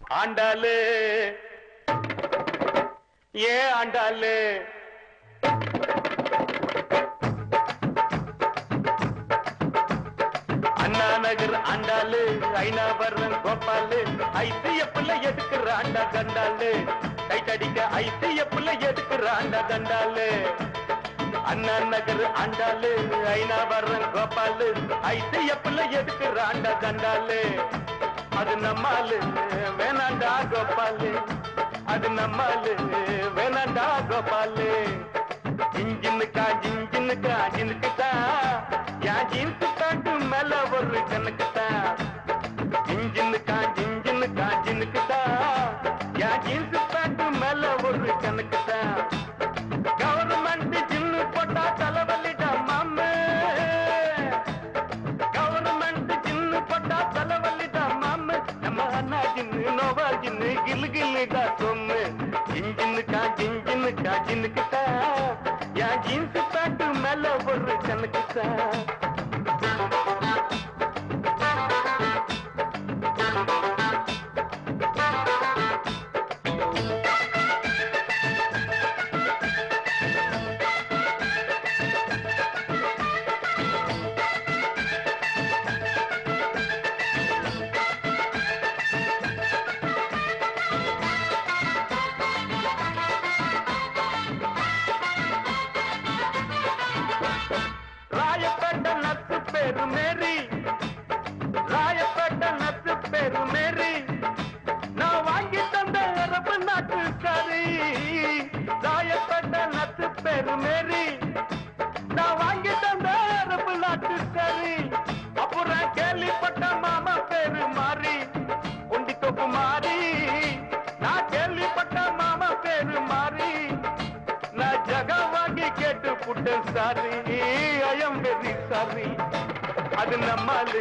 ஆண்டாளு ஏ ஆண்டாளு அண்ணா நகர் ஆண்டாளு ஐநாவரம் கோபாலு ஐசிய பிள்ளை எடுக்கிற ஆண்டா கண்டாளு கைட்டடிக்க ஐசிய பிள்ளை எடுக்கிற ஆண்டா கண்டாளு அண்ணா நகர் ஆண்டாளு ஐநாவரம் கோபாலு ஐசிய பிள்ளை எடுக்கிற ஆண்டா கண்டாளு அது நம்மாலு வேணாண்டா கோபாலு அது நம்மாலு வேணாண்டா கோபாலு ஜிஞ்சின்னுக்கா ஜிஞ்சின்னுக்கா ஜினுக்குதா என் ஜீன்ஸு பேண்ட் மேல ஒரு கணக்குதா ஜிஞ்சின்னுக்கா ஜிஞ்சின்னுக்கா ஜினுக்குதா என் ஜீன்ஸு பேண்ட் மேல ஒரு கணக்குதா கவர்மெண்ட் ஜின்னு போட்டா தலைவலிடா மாமே கவர்மெண்ட் ஜின்னு போட்டா தலைவலிடா மாமே நம்ம அண்ணா ஜின்னு நோவா ஜின்னு கில்லு கில்லுடா சொம்மு ஜிஞ்சின்னுக்கா ஜிஞ்சின்னுக்கா ஜினுக்குதா என் ஜீன்ஸு பேண்ட் மேல ஒரு கணக்குதா அது நம்மாலு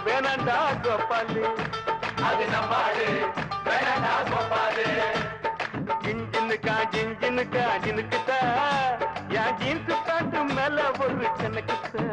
வேணாண்டா கோபாலு அது நம்மாலு வேணாண்டா கோபாலு ஜிஞ்சின்னுக்கா ஜிஞ்சின்னுக்கா ஜினுக்குதா என் ஜீன்ஸு பேண்ட் மேல ஒரு கணக்குதா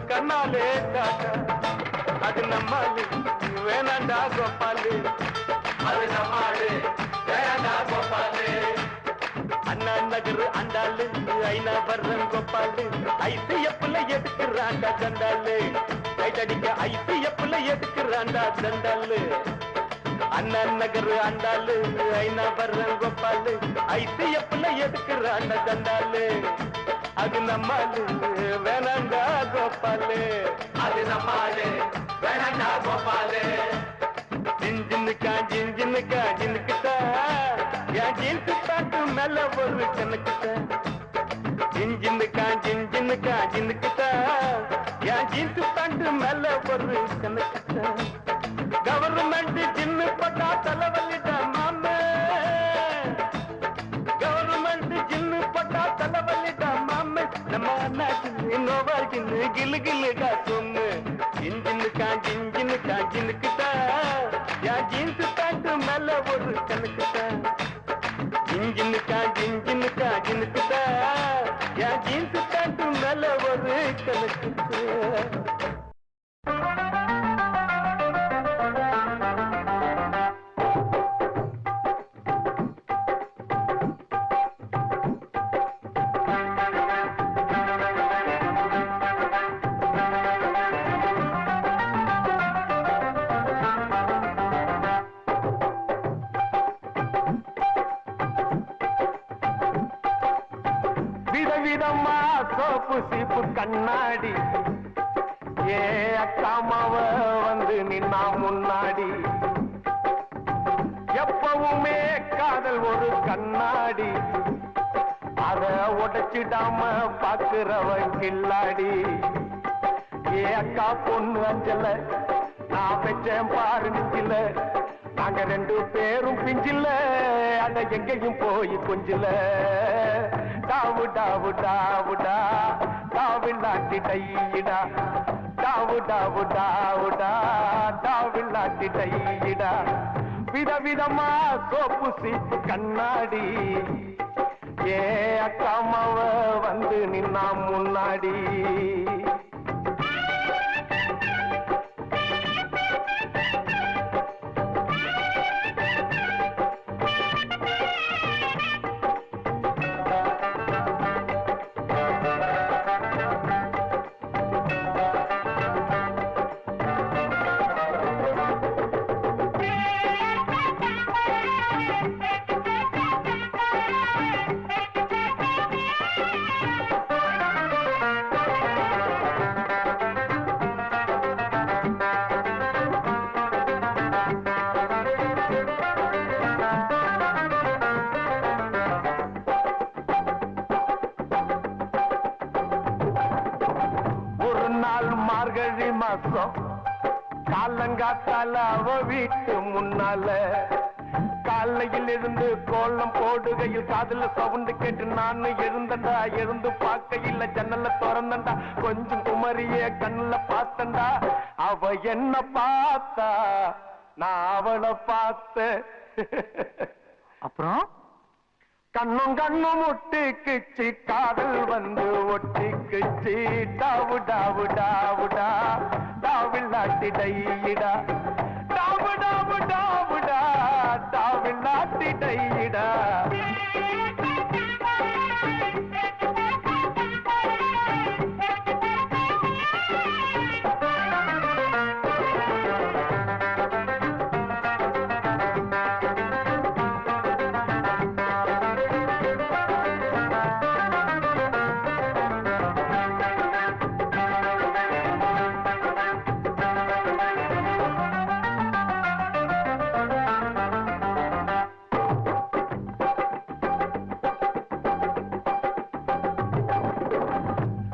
கண்ணாலே டாட்டா அது நம்மாலு வேணாண்டா கோபாலு அது நம்மாலு வேணாண்டா கோபாலு அண்ணா நகர் ஆண்டாளு ஐநாவரம் கோபாலு ஐசிஎப்ல எடுக்கிறாண்டா தண்டாளு கைட்டடிக்க ஐசிஎப்ல எடுக்கிறாண்டா தண்டாளு அண்ணா நகர் ஆண்டாளு ஐநாவரம் கோபாலு ஐசிஎப்ல எடுக்கிறாண்டா தண்டாளு அது நம்மாலு வேணாண்டா கோபாலு அது நம்மாலு வேணாண்டா கோபாலு ஜிஞ்சின்னுக்கா ஜிஞ்சின்னுக்கா ஜினுக்குதா என் ஜீன்ஸு பேண்ட் மேல ஒரு கணக்குதா ஜிஞ்சின்னுக்கா ஜிஞ்சின்னுக்கா ஜினுக்குதா என் ஜீன்ஸு பேண்ட் மேல ஒரு கணக்குதா கவர்மெண்ட் ஜின்னு போட்டா தலைவலிடா மாமே கவர்மெண்ட் ஜின்னு போட்டா தலைவலிடா மாமே நம்ம அண்ணா ஜின்னு நோவா ஜின்னு கில்லு கில்லுடா சொம்மு ஜிஞ்சின்னுக்கா ஜிஞ்சின்னுக்கா ஜினுக்குதா என் ஜீன்ஸு பேண்ட் மேல ஒரு கணக்குதா ஜிஞ்சின்னுக்கா ஜிஞ்சின்னுக்கா ஜினுக்குதா என் ஜீன்ஸு பேண்ட் மேல ஒரு கணக்குதா விதவிதமா சோப்பு சீப்பு கண்ணாடி ஏ அக்காமாவ வந்து நின்னா முன்னாடி எப்பவுமே காதல் ஒரு கண்ணாடி அத உடைச்சிடாம பாக்குறவன் கில்லாடி ஏ அக்கா பொண்ணு அஞ்சல நான் பெற்றேன் பாரு நெஞ்சில நாங்க ரெண்டு பேரும் பிஞ்சில அத எங்கேயும் போய் கொஞ்சில டாவு டாவு டாவுடா டாவில்லாட்டி டையிடா டாவு டாவு டாவுடா டாவில்லாட்டி டையிடா விதவிதமா சோப்பு சீப்பு கண்ணாடி ஏ அக்காமாவ வந்து நின்னா முன்னாடி காலங்காத்தால அவ வீட்டு முன்னால காலையில் இருந்து கோலம் போடுகையில் காதுல சவுண்டு கேட்டு நானு எழுந்தண்டா எழுந்து பார்க்கையில் ஜன்னல திறந்தண்டா கொஞ்சம் குமரிய கண்ணுல பார்த்தண்டா அவ என்ன பார்த்தா நான் அவளை பார்த்த அப்புறம் கண்ணும் கண்ணும் ஒட்டிக்குச்சு காதல் வந்து ஒட்டிக்குச்சு டாவு டாவு டாவுடா டாவில்லாட்டி டையிடா டாவு டாவு டாவுடா டாவில்லாட்டி டையிடா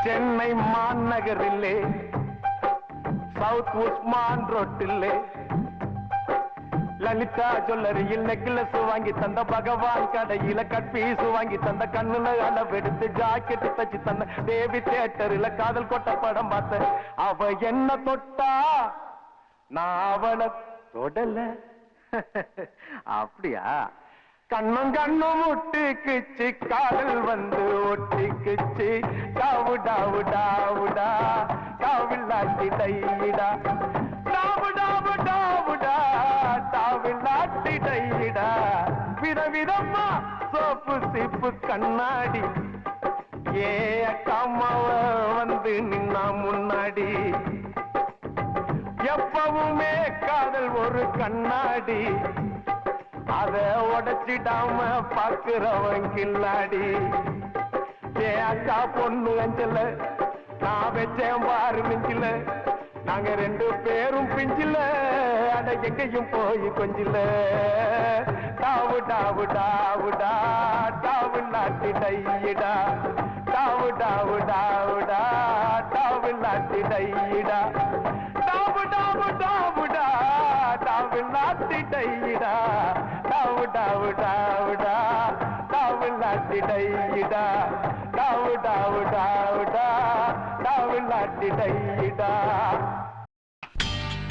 சென்னை மாநகரிலே சவுத் உஸ்மான் ரோட்டிலே லலிதா ஜுவல்லரியில் நெக்லஸ் வாங்கி தந்த பகவான் கடையில கட்பீஸ் வாங்கி தந்த கண்ணுல அளவெடுத்து ஜாக்கெட் தச்சு தந்த தேவி தியேட்டரில் காதல் கொட்ட படம் பார்த்த அவ என்ன தொட்டா நான் அவளை தொடல அப்படியா கண்ணும் கண்ணும் ஒட்டிக்குச்சு காதல் வந்து ஒட்டிக்குச்சு டாவு டாவு டாவுடா டாவில்லாட்டி டையிடா டாவு டாவு டாவுடா டாவில்லாட்டி டையிடா விதவிதமா சோப்பு சீப்பு கண்ணாடி ஏ அக்காமாவ வந்து நின்னா முன்னாடி எப்பவுமே காதல் ஒரு கண்ணாடி அத உடைச்சிடாம பாக்குறவன் கில்லாடி ஏ அக்கா பொண்ணு அஞ்சல நான் வச்சேன் பாரு நெஞ்சில நாங்க ரெண்டு பேரும் பிஞ்சில அட எங்கேயும் போய் கொஞ்சில டாவு டாவு டாவுடா டாவில்லாட்டி டையிடா டாவு டாவு டாவுடா டாவில்லாட்டி டையிடா டாவு டாவு டாவுடா டாவில்லாட்டி டையிடா டாவு டாவு டாவுடா டாவில்லாட்டி டையிடா டாவு டாவு டாவுடா டாவில்லாட்டி டையிடா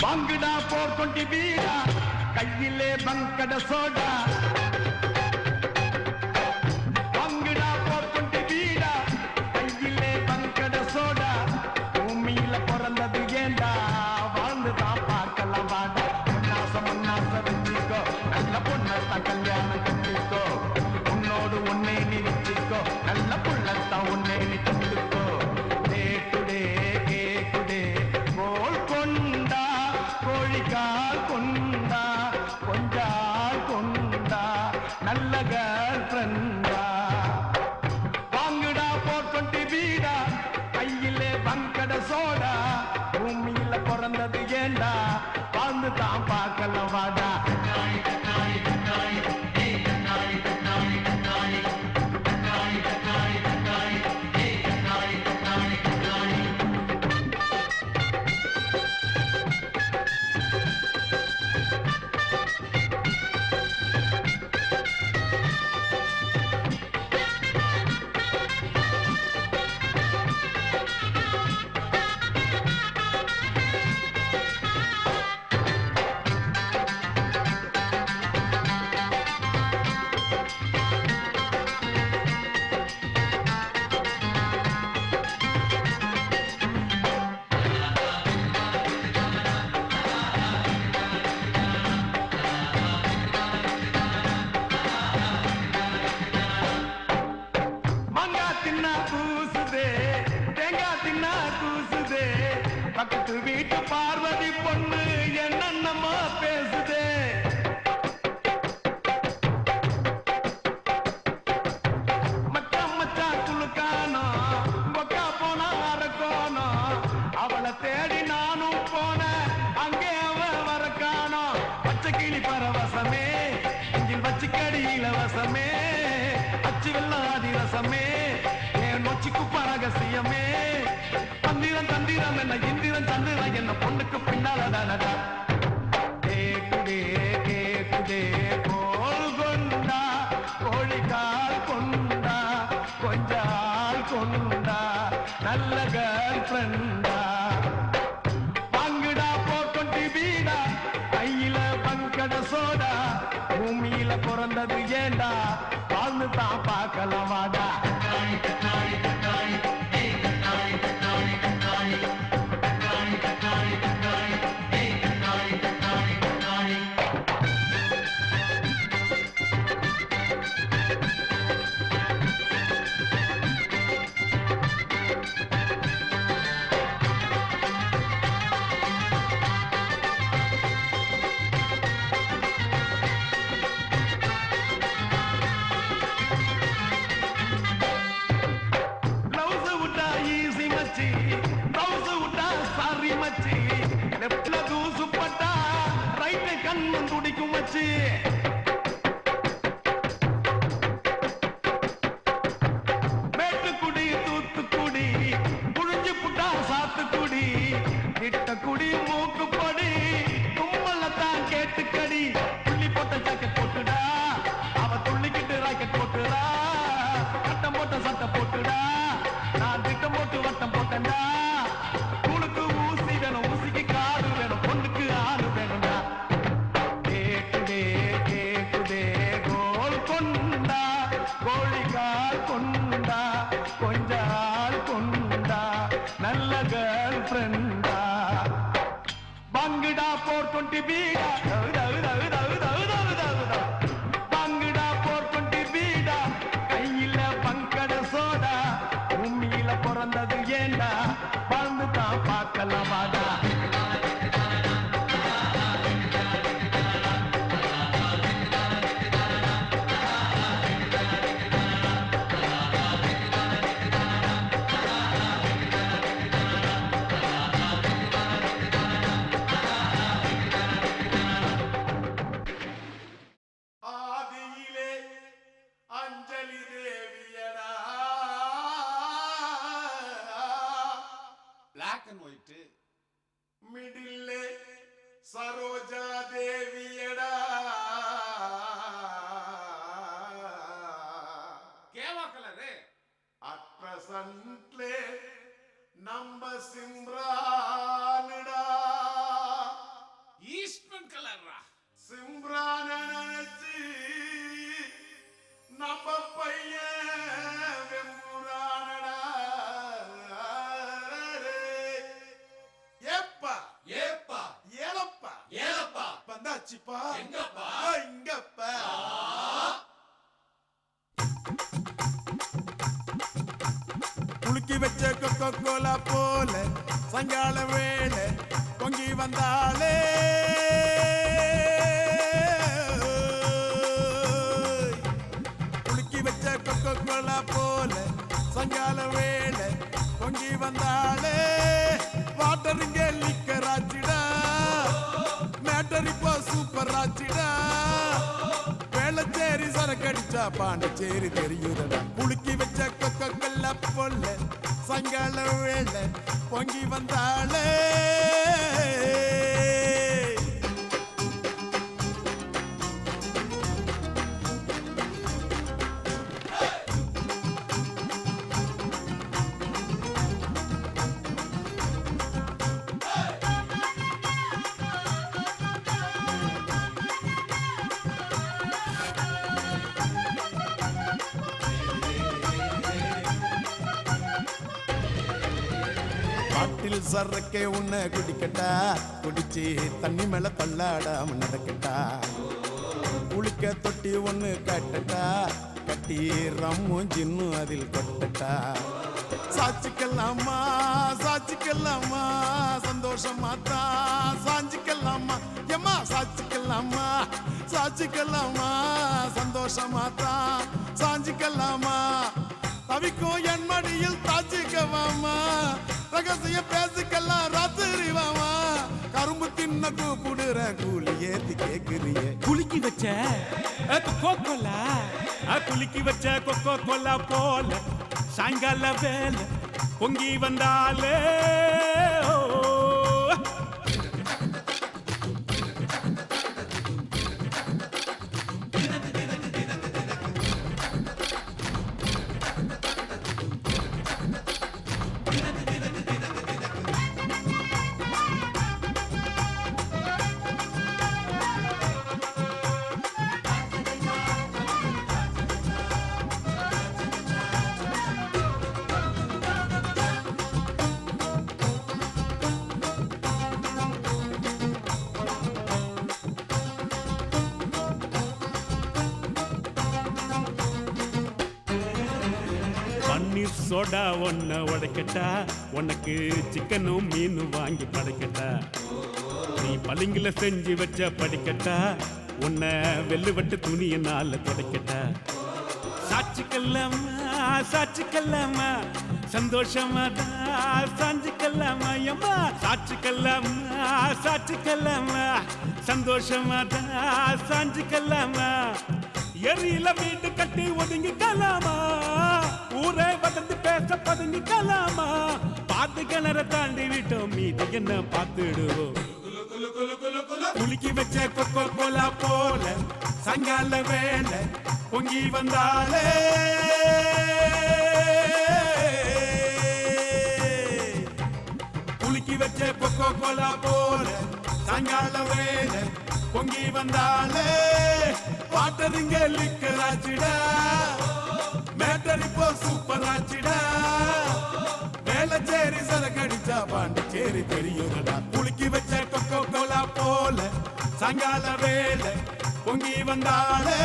வாங்குடா 420 வீடா கையிலே பங்கட சோடா வாங்குடா 420 வீடா கையிலே பங்கட சோடா பூமியில பிறந்தது ஏண்டா வாழ்ந்துதான் பார்க்கலாம் வாடா உன்னாசம் வச்சுக்கோ நல்ல பொண்ணத்தான் கல்யாணம் கட்டிக்கோ உன்னோடு உன்னே நீ வச்சுக்கோ நல்ல புள்ளத்தான் உன்னே நீ தந்துக்கோ டே டுடே கேக்குடே கோல் கொண்டா கோழிக்கால் கொண்டா கொஞ்சால் கொண்டா நல்ல கேர்ள் ஃப்ரெண்டா வாங்குடா 420 ரசமே அச்சு வெள்ளாதி ரசமே என் நொச்சிக்கு பரகசியமே தந்திரம் தந்திரம் என்ன இந்திரன் சந்திரன் என்ன பொண்ணுக்கு பின்னால தானடா கேக்குதே கேக்குதே கோல் கொண்டா கோழிக்கால் கொண்டா கொஞ்சால் கொண்டா நல்ல கேர்ள் ஃப்ரெண்டா வாங்குடா போட்டு வீடா கையில பங்கட சோடா பூமியில பிறந்தது ஏண்டா வாழ்ந்து தான் பார்க்கலாம் வாடா மேட்டுக்குடி தூத்துக்குடி புழிஞ்சு புட்டா சாத்துக்குடி கிட்டக்குடி மூக்குப்படி கும்பலத்தான் கேட்டுக்கடி புள்ளி போட்ட ஜாக்கெட் போட்டுடா அவ துள்ளிக்கிட்டு ராக்கெட் போட்டுடா கட்டம் போட்ட சட்டை போட்டுடா நான் திட்டம் போட்டு வட்டம் போட்டேன்டா உனக்கு ஊசி வேணும் ஊசிக்கு காடு வேணும் பொண்ணுக்கு ஆடு வேணும்டா கேக்குதே கேக்குதே கோல் கொண்டா கோழிக்கால் கொண்டா கொஞ்சால் கொண்டா நல்ல கேர்ள் ஃப்ரெண்டா பங்குடா 420 பீடா பங்குடா 420 பீடா கையில பங்கட சோடா பூமியில பிறந்தது ஏண்டா வாழ்ந்து தான் பார்க்கலாம் வாடா black and white middle Saroja Deviyada keva color at present number Simranida eastern color ra Simrananachi number paiye Vempuranada Chippa, ingappa. Kulki vecha Coca-Cola pole, sangala vele, pongi vandale. Kulki vecha Coca-Cola pole, sangala vele, pongi vandale. Watering a liquor rachida. மேட்டரிப்போ super ஆச்சிடா வேளச்சேரி சரக்கடிச்சா பாண்டச்சேரி தெரியுதடா புளுக்கி வச்ச கொக்கல்ல பொல்ல சங்கால வேளை பொங்கி வந்தாளே பாட்டில் சரக்கே உன்னை குடிக்கட்டா குடிச்சு தண்ணி மேல தள்ளாடாம நடக்கட்டா குளிக்க தொட்டி ஒண்ணு கட்டட்டா கட்டி ரம்மும் ஜின்னும் அதில் கொட்டட்டா சாச்சிக்கலாமா சாச்சிக்கலாமா சந்தோஷமா தான் சாஞ்சிக்கலாமா எம்மா சாச்சிக்கலாமா சாச்சிக்கலாமா சந்தோஷமா தான் சாஞ்சிக்கலாமா தவிக்கும் என் மடியில் தாச்சிக்கவாமா ரகசிய பேசிக்கலாம் ராத்திரி வாமா கரும்பு தின்ன கூப்பிடுற கூலி ஏத்தி கேக்குறியே குலுக்கி வச்ச கொக்கோ கோலா குலுக்கி வச்ச கொக்கோ கோலா போல சாயங்கால வேலை பொங்கி வந்தாலே பன்னீர் சோடா ஒன்ன உடைக்கட்டா உனக்கு சிக்கனும் மீனும் வாங்கி படைக்கட்டா நீ பளிங்குல செஞ்சு வச்ச படிக்கட்டா உன்னை வெள்ளுவட்டு துணியினால துடைக்கட்டா சாட்சிக்கல்லாமா சந்தோஷமா சாஞ்சிக்கல்லாமா எம்மா சாட்சிக்கல்லாமா சந்தோஷமா சாஞ்சிக்கல்லாமா எரியில வீட்டு கட்டி ஒதுங்கிக்கலாமா ஊரே வதந்து பேச பதுங்கிக்கலாமா பாத்து கிணற தாண்டி விட்டோம் மீது என்ன பார்த்துடுவோம் குலுக்கி வச்ச கொக்கோ கோலா போல சாயங்கால வேலை பொங்கி வந்தாலே குலுக்கி வச்ச கொக்கோ கோலா போல சாயங்கால வேலை பொங்கி வந்தாலே வாட்டருங்க லிக்கராச்சிடா மேட்டர் இப்போ சூப்பர் ஆச்சிடா வேளச்சேரி சரக்கடிச்சா பாண்டிச்சேரி பெரியதடா குலுக்கி வச்ச கொக்கோ கோலா போல சாயங்கால வேலை பொங்கி வந்தாலே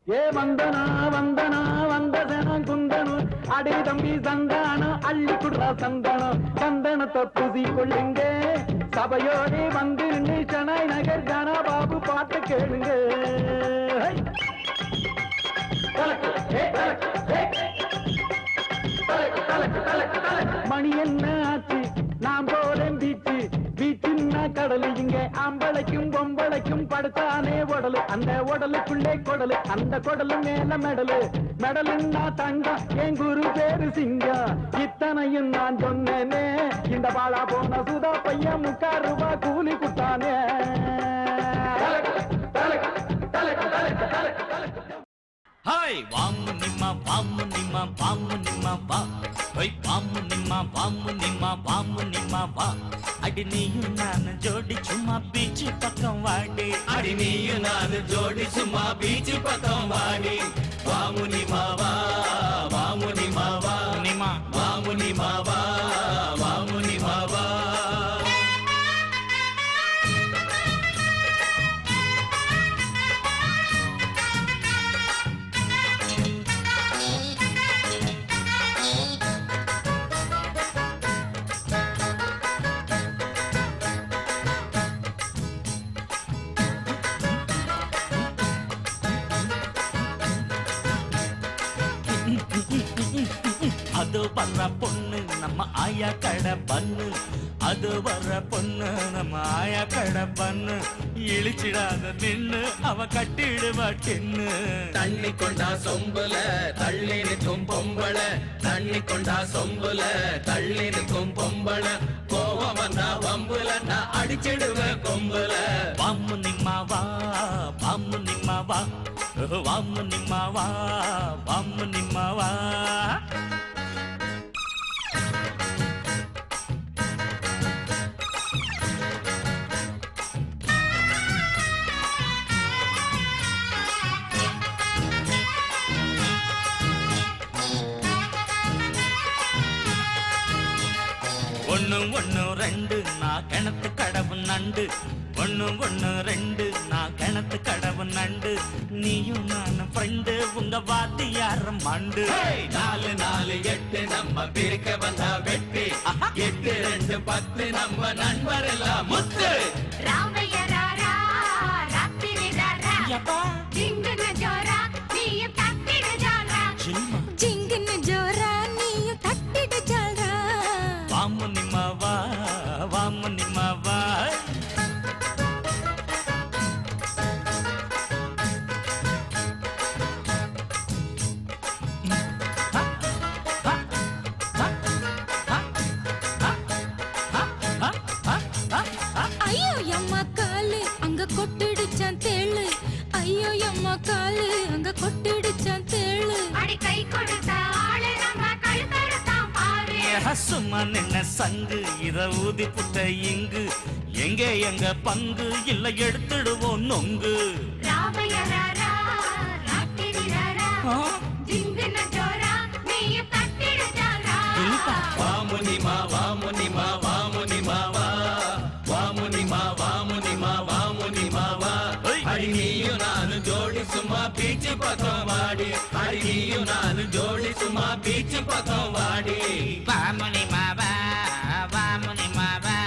ஏ வந்தனா வந்ததனா குந்தனு அடே தம்பி சந்தான அள்ளி குடுறா சந்தனத்தை பூசி கொள்ளுங்க சபையோடு வந்து நின்று சென்னை நகர் தானா பாபு பாட்டு கேளுங்க மணி என்ன ஆச்சு நாம் போறேன் பீச்சுன்னா கடலு இங்க ஆம்பளைக்கும் பொம்பளைக்கும் படுத்தானே உடலு அந்த உடலுக்குள்ளே கொடலு அந்த கொடலு மேல மெடலுன்னா தங்கம் என் குரு பேரு சிங்கம் இத்தனையும் நான் சொன்னேனே இந்த பாழா போன சுதா பையன் 3 ரூபாய் கூலி குட்டானே ஹாய் வாமு நிம்மா வா ஹோய் வாமு நிம்மா வா அடி நீயும் நான் ஜோடி சும்மா பீச்சு பக்கம் வாடி அடி நீயும் நான் ஜோடி சும்மா பீச்சு பக்கம் வாடி வாமு நிம்மா வா நிம்மா வாமு நிம்மா வா அது வர்ற பொண்ணு நம்ம ஆயா கடை பண்ணு அது வர்ற பொண்ணு நம்ம ஆயா கடை பண்ணு இழிச்சிடாத நின்னு அவ கட்டிடுவா டின்னு தண்ணி கொண்டா சொம்புல தள்ளி நிற்கும் பொம்பள தண்ணி கொண்டா சொம்புல தள்ளி நிற்கும் பொம்பள கோவம் வந்தா வம்புல நான் அடிச்சிடுவேன் கொம்புல வாமு நிம்மா வா வாமு நிம்மா வா ஒண்ணு ரெண்டு நான் கிணத்து கடவு நண்டு 1 1 2 நான் கிணத்து கடவு நண்டு நீயும் நான் ஃப்ரெண்டு உங்க வாத்தியார மண்டு 4 4 8 நம்ம பிரிக்க வந்தா வெட்டி 8 2 10 நம்ம நண்பர் எல்லாம் முத்து ராமைய ராரா ராத்திரி ராரா யப்பா ஜிங்கன ஜோரா நீயும் தட்டிடு ஜாலா ஜிங்கன ஜோரா நீயும் தட்டிடு ஜாலா வாமு நிம்மா காலு அங்க கொட்டிடுச்சான் தேளு அடி கை கொடுத்த ஆளு நம்ம கழுத்தறுத்தான் பாரு சும்மா நின்ன சங்கு இத ஊதி புட்ட இங்கு எங்க எங்க பங்கு இல்ல எடுத்துடுவோம் நொங்கு ராமைய ராரா ராத்திரி ராரா ஜிங்குன ஜோரா நீயும் தட்டிடு ஜாரா வாமுனிமா வாமுனிமா வாமுனிமா வா வாமுனிமா வாமுனிமா வாமுனிமா வா அடி நீயும் நானும் ஜோடி சும்மா பீச்சு பக்கம் வாடி அடி நீயும் நானும் ஜோடி சும்மா பீச்சு பக்கம் வாடி வாமுனி மாவா வாமுனி மாவா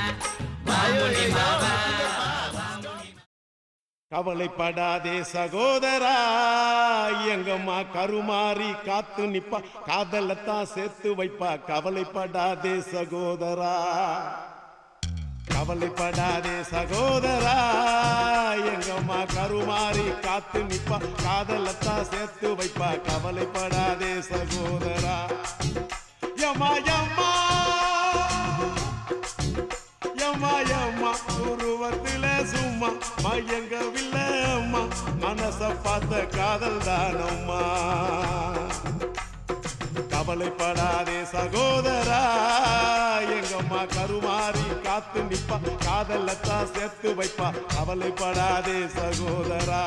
வாமுனி மாவா கவலைப்படாதே சகோதரா எங்கம்மா கருமாறி காத்து நிப்பா காதலத்தான் சேர்த்து வைப்பா கவலைப்படாதே சகோதரா கவலைப்படாதே சகோதரா எங்கம்மா கருமாறி காத்து நிப்பா காதலத்தான் சேர்த்து வைப்பா கவலைப்படாதே சகோதரா யம்மா யம்மா யம்மா யம்மா உருவத்தில சும்மா மயங்கவில்லை அம்மா மனச பார்த்த காதல் தானம்மா கவலைப்படாதே சகோதரா எங்கம்மா கருமாறி காத்து நிப்பா காதலத்தான் சேர்த்து வைப்பா கவலைப்படாதே சகோதரா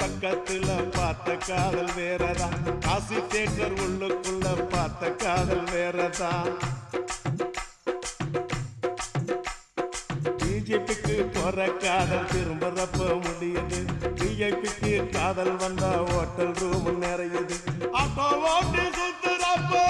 பக்கத்துல பார்த்த காதல் வேறதான் காசி தேட்டர் உள்ளுக்குள்ள பார்த்த காதல் வேறதான் பிஜேபிக்கு போற காதல் திரும்பறப்ப முடியுது பிஜேபிக்கு காதல் வந்தா ஹோட்டல் ரூம் நிறையுது அப்போ ஓட்டி சுத்துறப்போ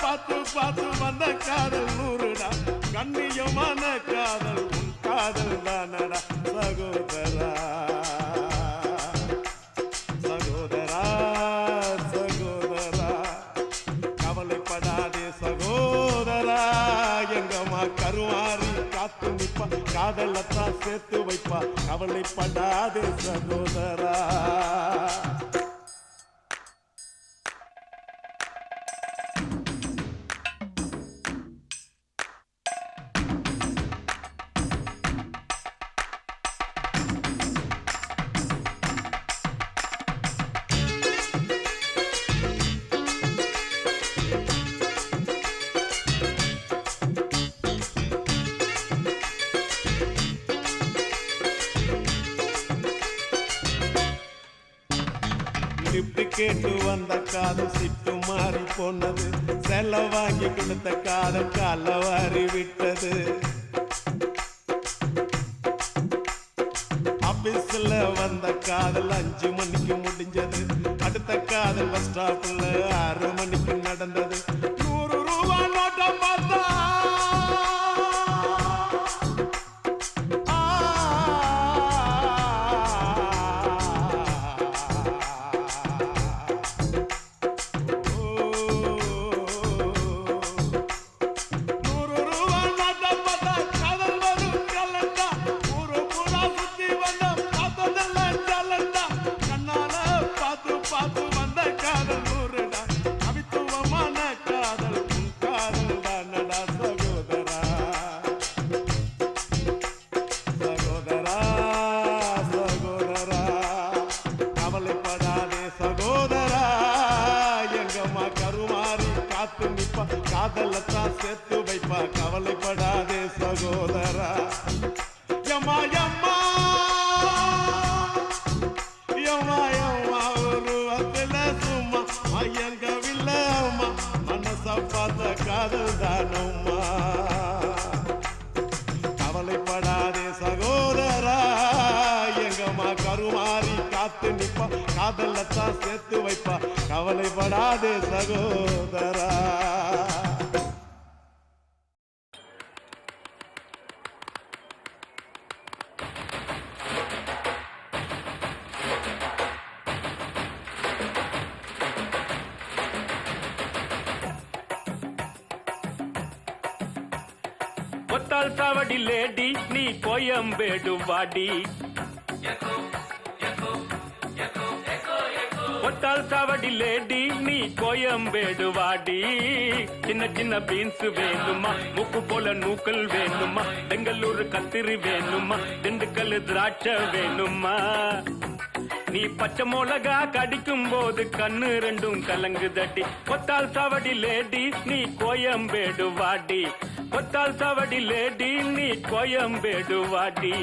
பார்த்து பார்த்து வந்த காதல் நூறுடா கண்ணியமான காதல் உன் காதல் தானடா சகோதரா சகோதரா சகோதரா கவலைப்படாதே சகோதரா எங்கம்மா கருமாறி காத்து நிப்பா காதலத்தான் சேர்த்து வைப்பா கவலைப்படாதே சகோதரா கேட்டு வந்த காதல் சிட்டு மாறி போனது செல்ல வாங்கி கொடுத்த காதல் கால வாரி விட்டது ஆபீஸ்ல வந்த காதல் 5 மணிக்கு முடிஞ்சது அடுத்த காதல் பஸ் ஸ்டாப்ல 6 மணிக்கு நடந்தது 100 ரூபாய் நோட்டம் பார்த்தா காதலத்தான் சேர்த்து வைப்பா கவலைப்படாதே சகோதரா யம்மா யம்மா யம்மா யம்மா உருவத்தில சும்மா மயங்கவில்லை அம்மா மனச பார்த்த காதல் தானம்மா கவலைப்படாதே சகோதரா எங்கம்மா கருமாறி காத்து நிப்பா காதலத்தான் சேர்த்து வைப்பா கவலைப்படாதே சகோதரா கொத்தால் சாவடி லேடி நீ கோயம்பேடு வாடி கொத்தால் சாவடி லேடி நீ கோயம்பேடு வாடி சின்ன சின்ன பீன்ஸ் வேணுமா முக்கு போல நூக்கல் வேணுமா பெங்களூர் கத்திரி வேணுமா திண்டுக்கல் திராட்சை வேணுமா நீ பச்சை மிளகா கடிக்கும் போது கண்ணு ரெண்டும் கலங்கு தட்டி கொத்தால் சாவடி லேடி நீ கோயம்பேடு வாடி கொத்தால் சாவடி லேடி நீ கோயம்பேடு வாடி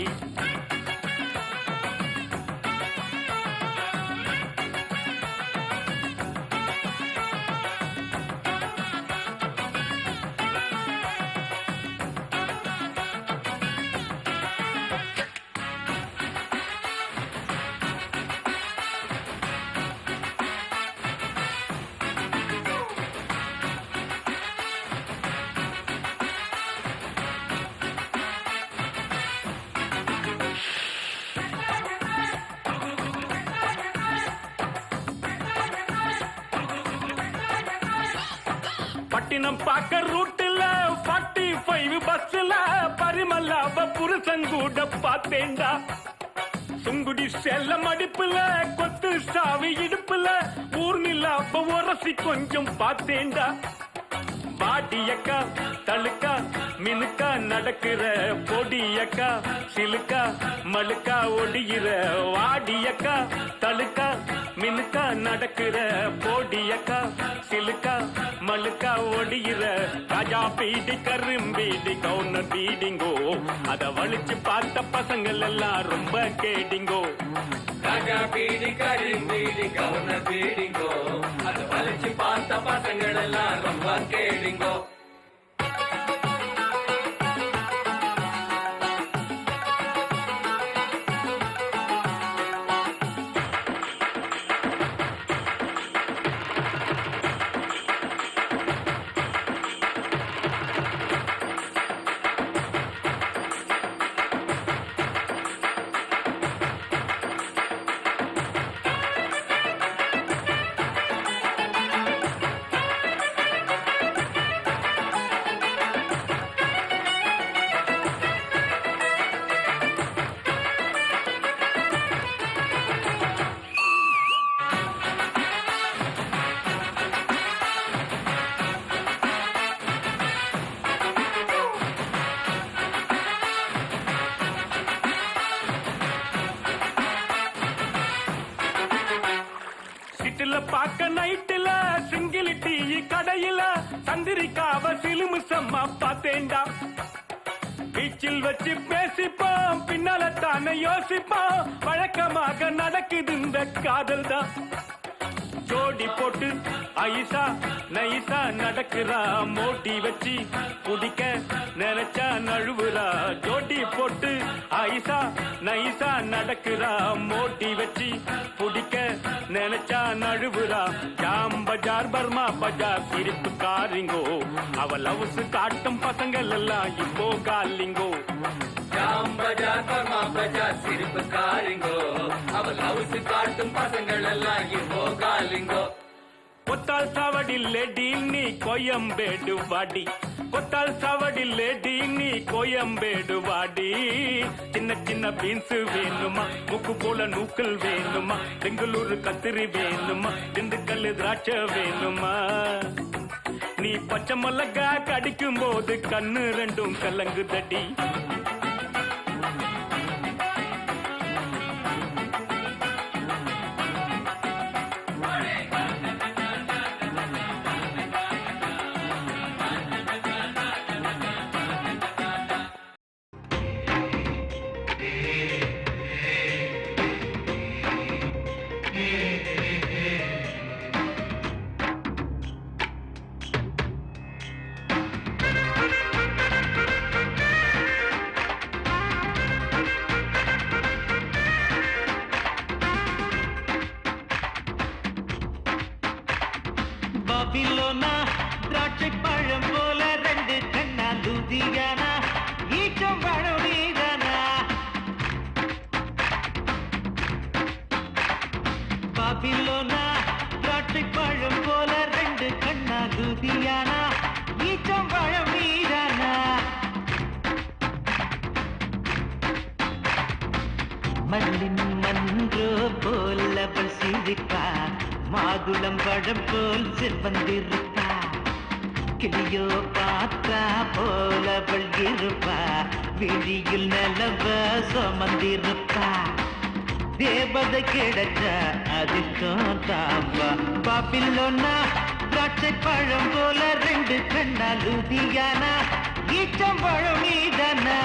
பட்டினம் பாக்க ரூட்ல 45 பஸ்ல பரிமல்லாவ புருஷங்கூட பார்த்தேண்டா சுங்குடி செல்ல மடிப்புல கொத்து சாவி இடுப்புல ஊர்நிலாவ உரசி கொஞ்சம் பார்த்தேண்டா பாட்டியக்கா தழுக்கா மினுக்கா நடக்கிற பொடியக்கா சிலுக்கா மழுக்கா ஒடிகிற வாடியக்கா தழுக்கா மினுக்கா நடக்கிற பொடியக்கா சிலுக்கா மழுக்கா ஒடிகிற ராஜா பீடி கரும்பீடி கவுனர் பீடிங்கோ அத வலிச்சு பார்த்த பசங்கள் எல்லாம் ரொம்ப கேடிங்கோ ராஜா பீடி கரும்பீடி கவுனர் பீடிங்கோ அது வலிச்சு பார்த்த பசங்கள் எல்லாம் ரொம்ப கேடிங்கோ பாக்க நைட்டுல சிங்கிலி டீ கடையில சந்திரிக்காவ சிலுமிசம்மா பார்த்தேண்டா பீச்சில் வச்சு பேசிப்போம் பின்னால தானே யோசிப்போம் வழக்கமாக நடக்குது இந்த காதல் தான் ஜோடி போட்டு ஐசா நைசா நடக்கிறா மோட்டி வச்சு குடிக்க நினைச்சா நழுவுறா ஜோடி போட்டு ஐசா நைசா நடக்கிறா மோட்டி வச்சு குடிக்க நினைச்சா நழுவுறா ஜாம் பஜார் பர்மா பஜார் சிரிப்பு காரிங்கோ அவள் லவ்ஸ் காட்டும் பசங்கள் எல்லாம் இப்போ காலிங்கோ ஜாம் பஜார் பர்மா பஜார் சிரிப்பு காரிங்கோ அவள் லவ்ஸ் காட்டும் பசங்கள் எல்லாம் இப்போ காலிங்கோ கொத்தால் சாவடி லேடி நீ கோயம்பேடு வாடி கொத்தால் சாவடி லேடி நீ கோயம்பேடு வாடி சின்ன சின்ன பீன்ஸ் வேணுமா முக்கு போல நூக்கல் வேணுமா பெங்களூரு கத்திரி வேணுமா திண்டுக்கல் திராட்சை வேணுமா நீ பச்சை மிளகா கடிக்கும் போது கண்ணு ரெண்டும் கலங்கு தடி பாபிலோனா திராட்சை பழம் போல ரெண்டு கண்ணா லூதியானா ஈச்சம் பழம் நீதானா பாபிலோனா திராட்சை பழம் போல ரெண்டு கண்ணா லூதியானா ஈச்சம் பழம் நீதானா மல்லின் மன்றோ போல் அவள் சிரிப்பா மாதுளம் பழம் போல் செவ்வந்திருப்பா கிளியோ பார்த்தா போல் அவள் இருப்பா விழியில் நிலவ சுமந்திருப்பா தேவதை கிடைச்ச அதிர்ஷ்டம் தாம்பா பாபிலோனா திராட்சை பழம் போல ரெண்டு கண்ணா லூதியானா ஈச்சம் பழம் நீதானா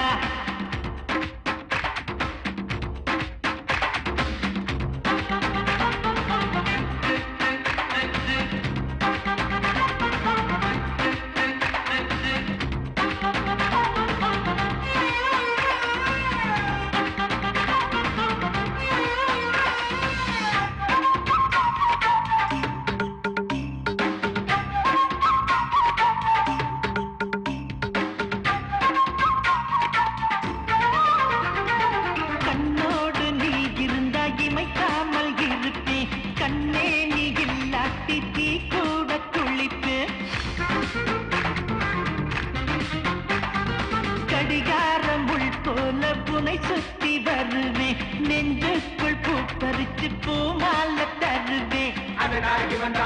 சுத்தி வருவேன் நெஞ்சுக்குள் பூ பறிச்சு பூமால தருவேன்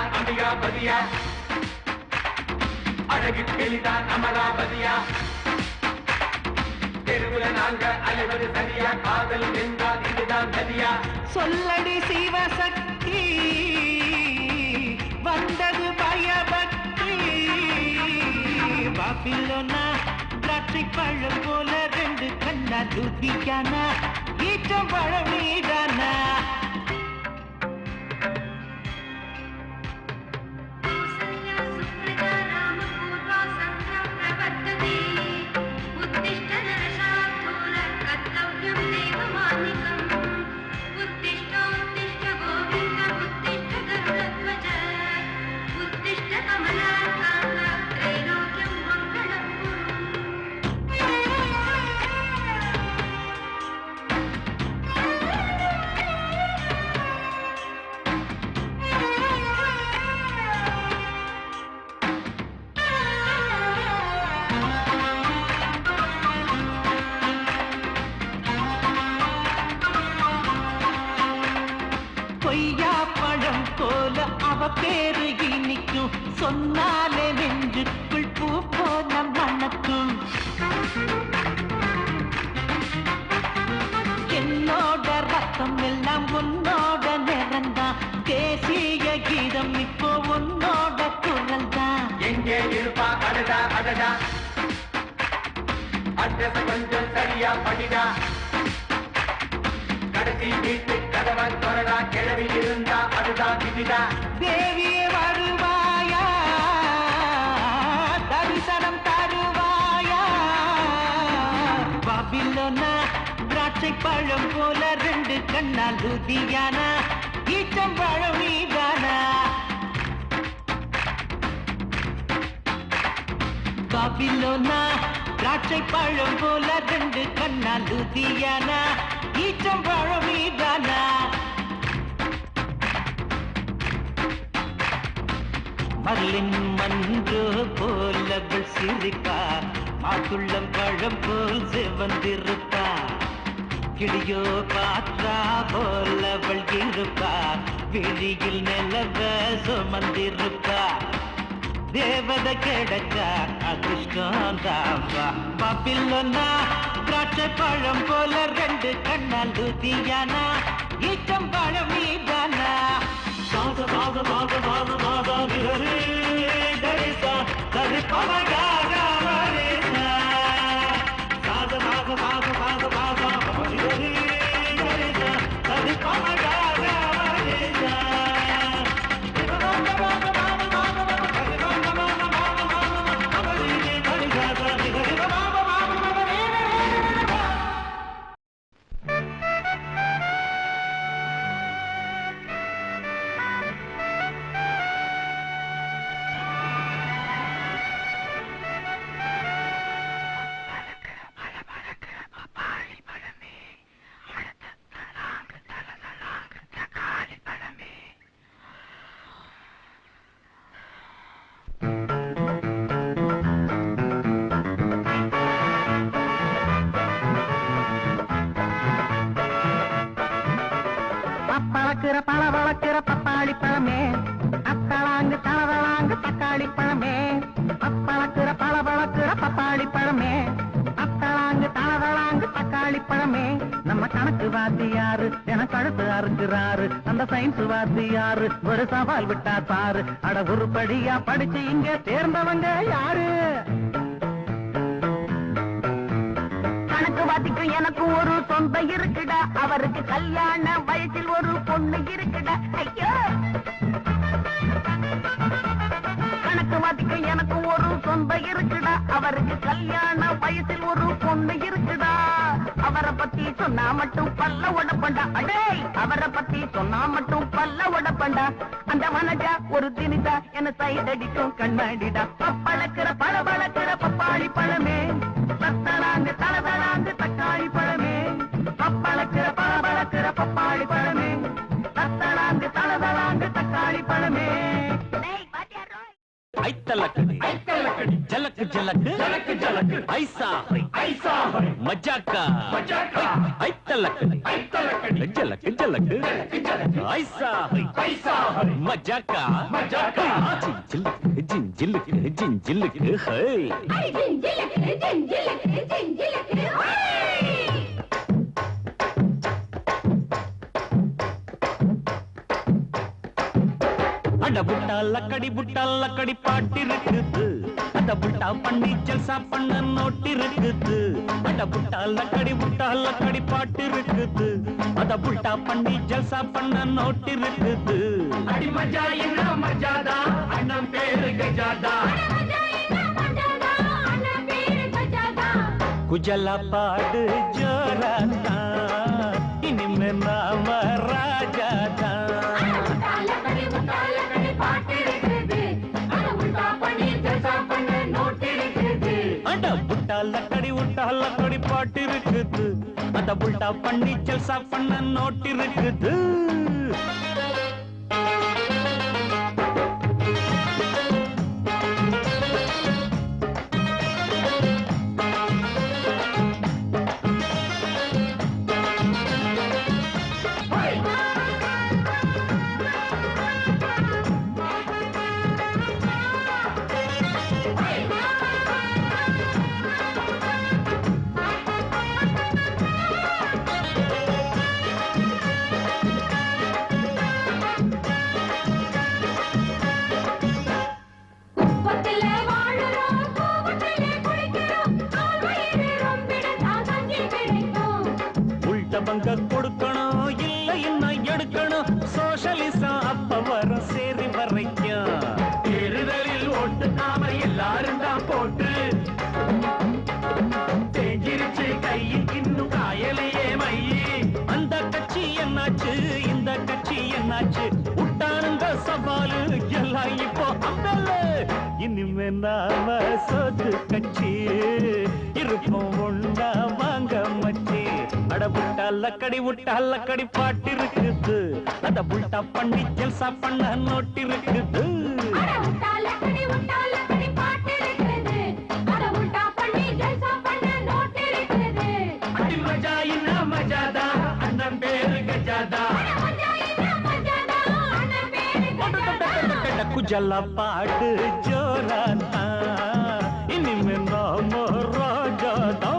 அம்பிகாபதியா அழகு கிளிதான் அமராபதியா தெருவுல நாங்க அலைவது சரியா காதல் என்றால் இதுதான் சரியா சொல்லடி சிவசக்தி வந்தது பயபக்தி பாபிலோனா திராட்சை பழம் போல ரெண்டு கண்ணா லூதியானா ஈச்சம் பழம் நீதானா பொய்யா பழம் போல அவ பேரு இனிக்கும் சொன்னாலே நெஞ்சுக்குள் பூ போல மணக்கும் என்னோட ரத்தம் எல்லாம் உன்னோட நிறந்தான் தேசிய கீதம் இப்போ உன்னோட குரல் தான் எங்கே இருப்பா அடடா அடடா அட்ரஸ் கொஞ்சம் சரியா படிடா கடைசி வீட்டு கதவை தொடரா கிளவி இருந்தா அதுதான் விதிடா தேவியே வருவாயா தரிசனம் தருவாயா பாபிலோனா திராட்சை பழம் போல ரெண்டு கண்ணா லூதியானா ஈச்சம் பழம் நீதானா பாபிலோனா திராட்சை பழம் போல ரெண்டு கண்ணா லூதியானா ஈச்சம் பழம் நீதானா மல்லின் மன்று போல் அவள் சிரிப்பா மாதுளம் பழம் போல் செவந்திருப்பா கிளியோ பாற்றா போல் அவள் இருப்பா விழியில் நிலவ சுமந்திருப்பா தேவதை கிடைச்சா அதிர்ஷ்டம் தாம்பா பாபிலோனா திராட்சை பழம் போல ரெண்டு கண்ணா லூதியானா ஈச்சம் பழம் நீதானா சாத பாத பாத பாத பாத நிகரே தரிசா தரி பமகாரா வரேசா சாத பாத பாத பாத பாத நிகரே தரிசா தரி பமகாரா வரேசா தளதளாங்கு தக்காளி பழமே பப்பளக்குற பளபளக்குற பப்பாளி பழமே அத்தளாங்கு தளதளாங்கு தக்காளி பழமே நம்ம கணக்கு வாத்தியாரு என கழுத்து அறுக்கிறாரு அந்த சயின்ஸ் வாத்தியாரு ஒரு சவால் விட்டா பாரு அட உருப்படியா படிச்சு இங்க தேர்ந்தவங்க யாரு கணக்கு வாத்திக்கு எனக்கு ஒரு சொந்த இருக்குடா அவருக்கு கல்யாண வயசில் ஒரு பொண்ணு இருக்குடா ஐயோ கணக்கு வாத்திக்கு எனக்கு ஒரு சொந்த இருக்குடா அவருக்கு கல்யாண வயசில் ஒரு பொண்ணு இருக்குடா அவரை பத்தி சொன்னா மட்டும் பல்ல உடப்பண்டா அடே அவரை பத்தி சொன்னா மட்டும் பல்ல உடப்பண்டா அந்த வனஜா ஒரு தினிதா என்ன சைட் அடிக்கும் கண்ணாடிடா பப்பளக்கிற பளபளக்கிற பப்பாளி பழமே தத்தளாங்கு தளதளாங்கு தக்காளி பழமே பப்பளக்கிற பளபளக்கிற பப்பாளி பழமே தத்தளாங்கு தளதளாங்கு தக்காளி பழமே ஐத்தலக்கடி ஐத்தலக்கடி ஜலக்கு ஜலக்கு ஜலக்கு ஜலக்கு ஐசா ஐசா மஜாக்கா மஜாக்கா ஐத்தலக்கடி ஐத்தலக்கடி ஜலக்கு ஜலக்கு ஜலக்கு ஜலக்கு ஐசா ஐசா மஜாக்கா மஜாக்கா ஜிஞ்சிலுக்கு ஜிஞ்சிலுக்கு ஜிஞ்சிலுக்கு ஹே ஜிஞ்சிலுக்கு ஜிஞ்சிலுக்கு ஜிஞ்சிலுக்கு அட புட்டா லக்கடி பாட்டு இருக்குது அட புட்டா பண்ணி ஜல்சா பண்ண நோட்டு இருக்குது அட புட்டா லக்கடி பாட்டு இருக்குது அட புட்டா பண்ணி ஜல்சா பண்ண நோட்டு இருக்குது அடி மஜா என்ன மஜாதா அண்ணன் பேரு கஜாதா குஜலா பாடு ஜோராதா இனிமே நாம ராஜாதா அட புட்டா லக்கடி பாட்டு இருக்குது அத புட்டா பண்ணி ஜல்சா பண்ண நோட்டு இருக்குது பங்க கொடுக்கணும் இல்ல இன்னும் எடுக்கணும் சோஷலிசம் அப்ப வரும் சேரி வரைக்கும் தேர்தலில் ஓட்டு நாம எல்லாரும் தான் போட்டு தேஞ்சிருச்சு கையில் இன்னும் காயலையே மையி அந்த கட்சி என்னாச்சு இந்த கட்சி என்னாச்சு விட்டானுங்க சவாலு எல்லாம் இப்போ அம்பல இனிமே நாம சொத்து கட்சி இருப்போம் ஒண்ணா வாங்க மச்சி அட புட்டா லக்கடி பாட்டு இருக்குது அத புட்டா பண்ணி ஜல்சா பண்ண நோட்டு இருக்குது அடி மஜா என்ன மஜாதா அண்ணன் பேரு கஜாதா குஜலா பாடு ஜோராதா இனிமே நாம ராஜாதா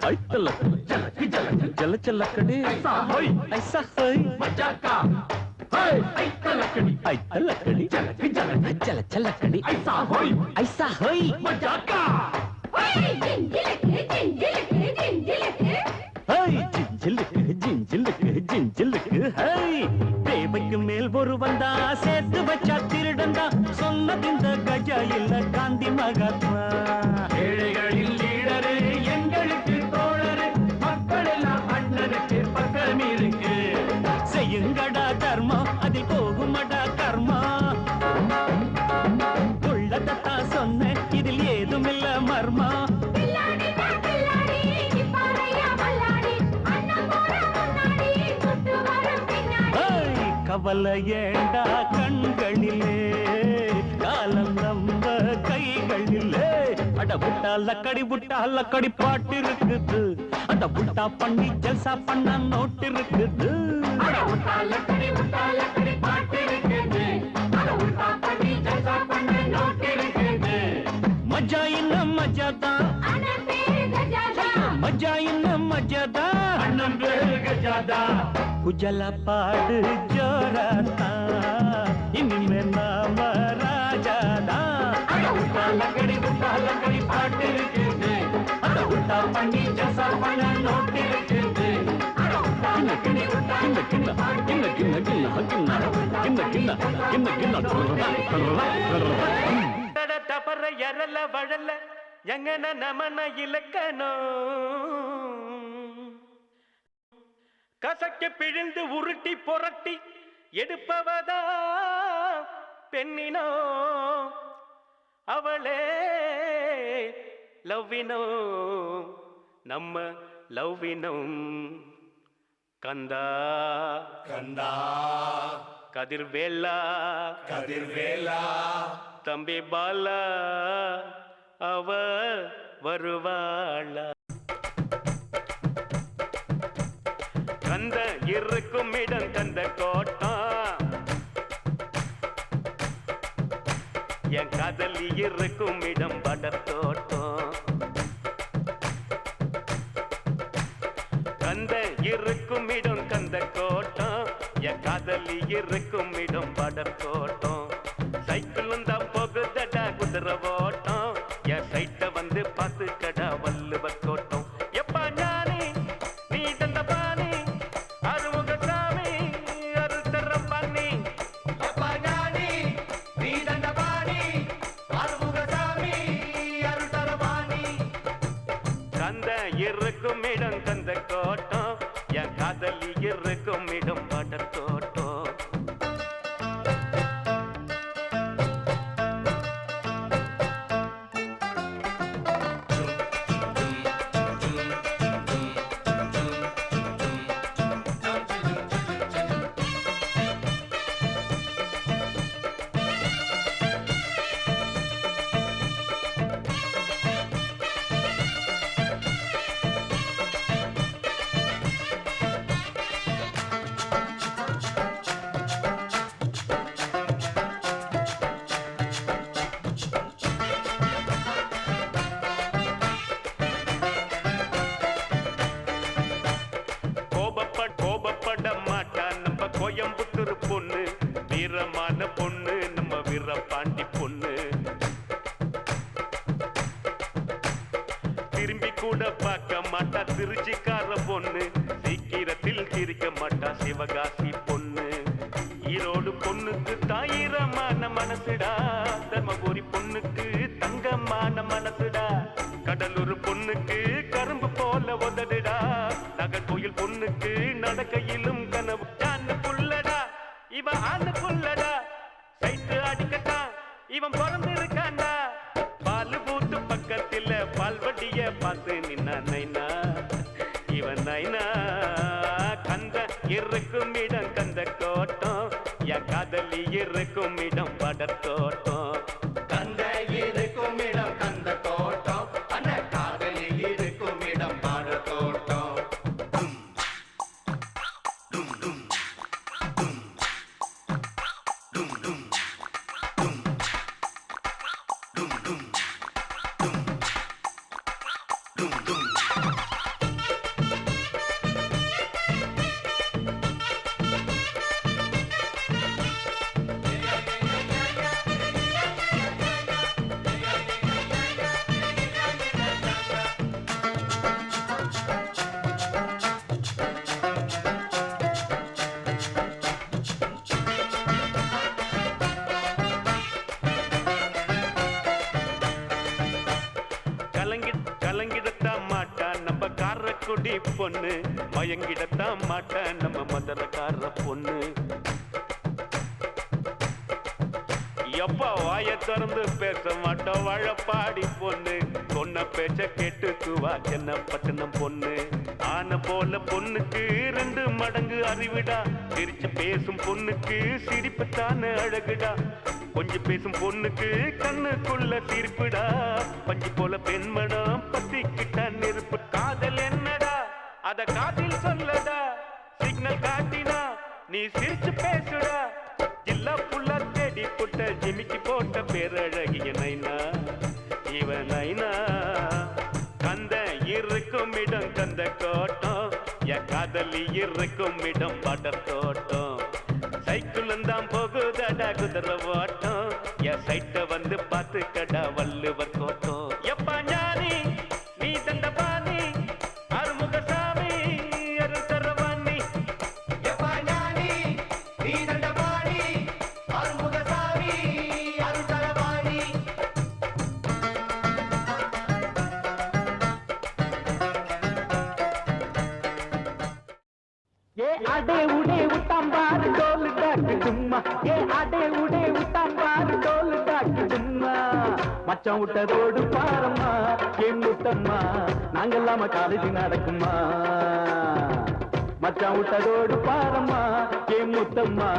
ஐத்தலக்கடி ஜலக்கு ஜலக்கு ஜல ஜலக்கடி ஐசா ஹோய் ஐசா ஹோய் மஜாக்கா ஹோய் ஐத்தலக்கடி ஐத்தலக்கடி ஜலக்கு ஜலக்கு ஜல ஜலக்கடி ஐசா ஹோய் ஐசா ஹோய் மஜாக்கா ஹோய் ஜிஞ்சிலுக்கு ஜிஞ்சிலுக்கு ஹோய் தேவைக்கு மேல் ஒரு வந்தா சேர்த்து வச்சா திருடந்தா சொன்னது இந்த கஜா இல்ல காந்தி மகாத்மா ஏழைகளில் லீடரு எங்களுக்கு தோழரு மக்கள் எல்லாம் அண்ணனுக்கு பக்கம் இருக்கு செய்யுங்கடா தர்மம் அதில் போகுமடா கர்மா உள்ளதான் சொன்ன இதில் ஏதுமில்ல மர்மா கவலை ஏண்டா கண்களிலே காலம் நம்ம கைகளிலே அட புட்டா லக்கடி பாட்டு இருக்குது அட புட்டா பண்ணி ஜல்சா பண்ண நோட்டு இருக்குது மஜா இன்னும் மஜாதான் மஜா இன்னும் மஜாதான் அண்ணன் பேரு கஜாதா குஜலா பாடு ஜோராதா இனிமே நாம ராஜாதா லக்கடி பாட்டு இருக்குது அட புட்டா பண்ணி ஜல்சா பண்ண நோட்டு இருக்குது தப்பற எரல வழல எங்கன நமன இலக்கணம் கசக்க பிழிந்து உருட்டி புரட்டி எடுப்பவதா பெண்ணினோ அவளே லவ்வினோ நம்ம லவ்வினம் கந்தா கந்தா கதிர்வேலா கதிர்வேலா தம்பி பாலா அவ வருவாளா கந்த இருக்கும் இடம் கந்த கோட்டம் என் காதலி இருக்கும் இடம் படத்தோட்டம் கந்த இருக்கும் இடம் கந்த கோட்டம் என் காதலி இருக்கும் இடம் படத்தோட்டம் சைக்கிளும் தான் போகுதடா குதிரை ஓட்டம் என் சைட்ட வந்து பார்த்து கடா வள்ளுவர் கோட்டம் எப்பா ஞானி நீ தந்த பாணி அருமுக சாமி அருள் தர பண்ணி எப்பா ஞானி நீ தந்த பாணி அருமுக சாமி அருள் தர பாணி கந்த இருக்கும் இடம் கந்த கோட்டம் என் காதலி இருக்கும் இடம் படத்தோட்டம் கோபப்பட மாட்டா நம்ம கோயம்புத்தூர் பொண்ணு வீரமான பொண்ணு நம்ம வீரபாண்டி பொண்ணு திரும்பி கூட பார்க்க மாட்டா திருச்சிக்கார பொண்ணு சீக்கிரத்தில் சிரிக்க மாட்டா சிவகாசி பொண்ணு ஈரோடு பொண்ணுக்கு தாயிரமான மனசுடா தர்மபுரி பொண்ணுக்கு தங்கமான மனசுடா கடலூர் பொண்ணுக்கு கரும்பு போல உதடுடா நகர்கோயில் பொண்ணுக்கு நடக்கையிலும் கனவு ஆணு புள்ளடா இவன் ஆணு புள்ளடா சைட்டு அடிக்கட்டா இவன் பிறந்திருக்காண்டா பால் பூத்து பக்கத்தில் பால்வடிய பார்த்து நின்னா நைனா இவன் நைனா கந்த இருக்கும் இடம் கந்த கோட்டம் என் காதலி இருக்கும் இடம் படத்தோட்டம் கந்த இருக்கும் இடம் கந்த தோட்டம் அண்ண காதலி இருக்கும் இடம் பாட தோட்டம் கலங்கிடத்தான் மாட்டா நம்ம காரக்குடி பொண்ணு மயங்கிடத்தான் மாட்டா நம்ம மதுரக்கார பொண்ணு எப்பா வாய திறந்து பேச மாட்டோம் வாழப்பாடி பொண்ணு சொன்ன பேச்ச கேட்டுக்குவா சென்ன பட்டணம் பொண்ணு ஆன போல பொண்ணுக்கு 2 மடங்கு அறிவிடா சிரிச்சு பேசும் பொண்ணுக்கு சிரிப்புத்தான அழகுடா கொஞ்சம் பேசும் பொண்ணுக்கு கண்ணுக்குள்ள சிரிப்புடா பஞ்சு போல பெண்மணம் பத்திக்கிட்ட நெருப்பு காதல் என்னடா அத காதில் சொல்லடா சிக்னல் காட்டினா நீ சிரிச்சு பேசுடா இல்ல புள்ள தேடி புட்ட ஜிமிக்கி போட்ட பேரழகிய நைனா இவன் நைனா கந்த இருக்கும் இடம் கந்த கோட்டம் என் காதலி இருக்கும் இடம் படர் தோட்டம் சைக்கிள் தான் போகுதடா குதிரை ஓட்டம் என் சைட்ட வந்து பார்த்து கடா வள்ளுவர் கோட்டம் எப்பா ஞானி நீ தண்டபாணி அருமுகசாமி அருள் தரவாணி எப்பா ஞானி நீ தண்டபாணி அருமுகசாமி அருள் தரவாணி ஏ அடே உடே உத்தாம்பாரு டோல் டாக்கு சும்மா ஏ அடே உடே உத்தாம்பாரு டோல் டாக்கு சும்மா மச்சான் விட்டதோடு பாரம்மா என் முத்தம்மா நாங்கெல்லாம காலேஜ் நடக்குமா மச்சான் விட்டதோடு பாரம்மா என் முத்தம்மா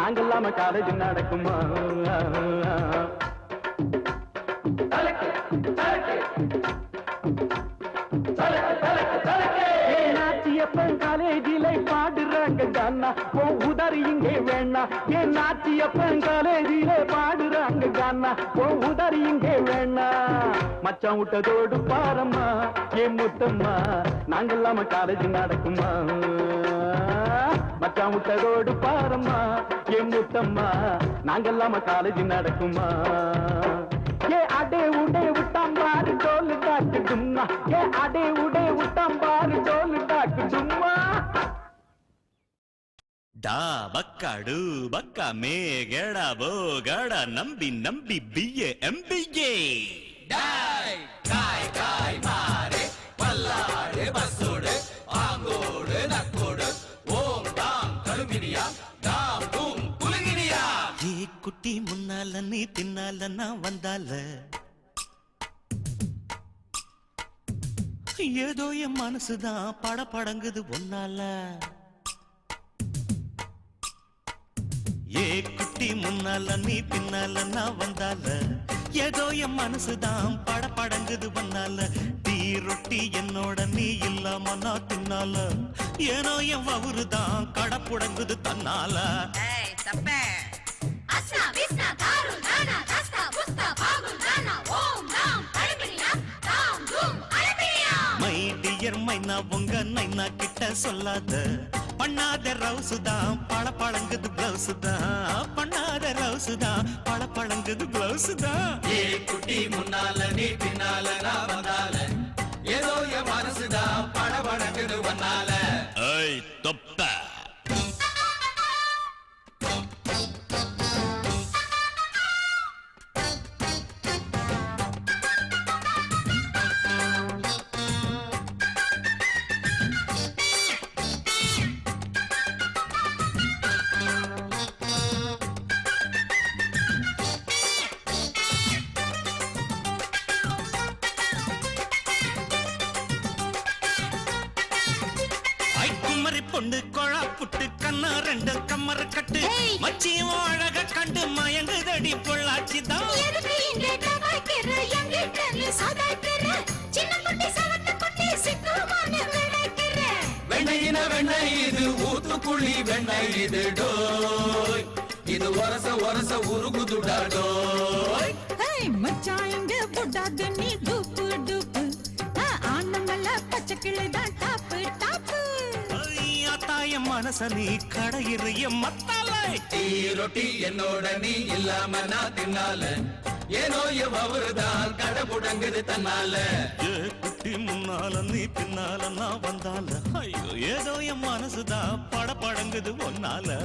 நாங்கெல்லாம காலேஜ் நடக்குமா நாச்சியப்பன் காலேஜில பாடுறாங்க கானா ஓ உதறி இங்கே வேணா ஏன் நாச்சியப்பன் காலேஜில பாடுறாங்க கானா ஓ உதறி இங்கே வேணா மச்சான் விட்டதோடு பாரம்மா என் முத்தம்மா நாங்கெல்லாம காலேஜ் நடக்குமா மச்சான் விட்டதோடு பாரம்மா என் முத்தம்மா நாங்கெல்லாம காலேஜ் நடக்குமா ஏ அடே உடே உத்தாம்பாரு டோல் டாக்கு சும்மா ஏ அடே உடே உத்தாம்பாரு டோல் டாக்கு சும்மா டா பக்காடு பக்கா மேகடா போகடா நம்பி நம்பி பிஏ எம்பிஏ டாய் காய் காய் மாறே பல்லாடு பஸ்ஸோடு ஆங்கோடு நக்கோடு ஓம் தாம் கழுங்கினியா தாம் தூம் குலுங்கினியா ஏ குட்டி முன்னால நீ பின்னால நான் வந்தால ஏதோ என் மனசுதான் படபடங்குது ஒன்னால ஏ குட்டி முன்னால நீ பின்னால நான் வந்தால ஏதோ என் மனசுதான் படபடங்குது ஒன்னால டீ ரொட்டி என்னோட நீ இல்லாம நான் தின்னால ஏனோ என் வவுறுதான் கடப்புடங்குது தன்னால அஸ்னா விஸ்னா தாருல் தானா தஸ்தா புஸ்தா பாகுல் தானா ஓம் தாம் கழுங்கினியா தாம் தூம் அலபினியா மை டியர் மைனா உங்க நைனா கிட்ட சொல்லாத பண்ணாத ரவுசுதான் பழ பழங்குது பிளவுஸ் தான் பண்ணாத ரவுசுதான் பழ பழங்குது பிளவுஸ் தான் ஏ குட்டி முன்னால நீ பின்னால நான் வந்தால ஏதோ என் மனசுதான் படபடங்குது வந்தால ஐய் தொப்ப பொண்ணு கொழா புட்டு கண்ணா 2 கம்மர கட்டு மச்சியும் அழக கண்டு மயங்குதடி பொள்ளாச்சிதான் எதுக்கு இங்கே கவாய்க்கிற எங்கிட்ட நீ சதாய்க்கிற சின்ன குட்டி சவத்த குட்டி சிக்குமான விளைக்கிற வெண்ணையின வெண்ணெய் இது ஊத்துக்குழி வெண்ணெய் இது டோய் இது ஒரச ஒரச உருகுதுடா டோய் மச்சான் இங்க புட்டாது நீ டூப்பு டூப்பு ஆனமல்ல பச்சை கிளிதான் டாப்பு டாப்பு தாய மனச நீ கடையிறிய மத்தாலை டீ ரொட்டி என்னோட நீ இல்லாம நான் தின்னால ஏனோ எவருதான் கடை புடங்குது தன்னால ஏ குட்டி முன்னால நீ பின்னால நான் வந்தால ஐயோ ஏதோ என் மனசுதான் பட பழங்குது ஒன்னால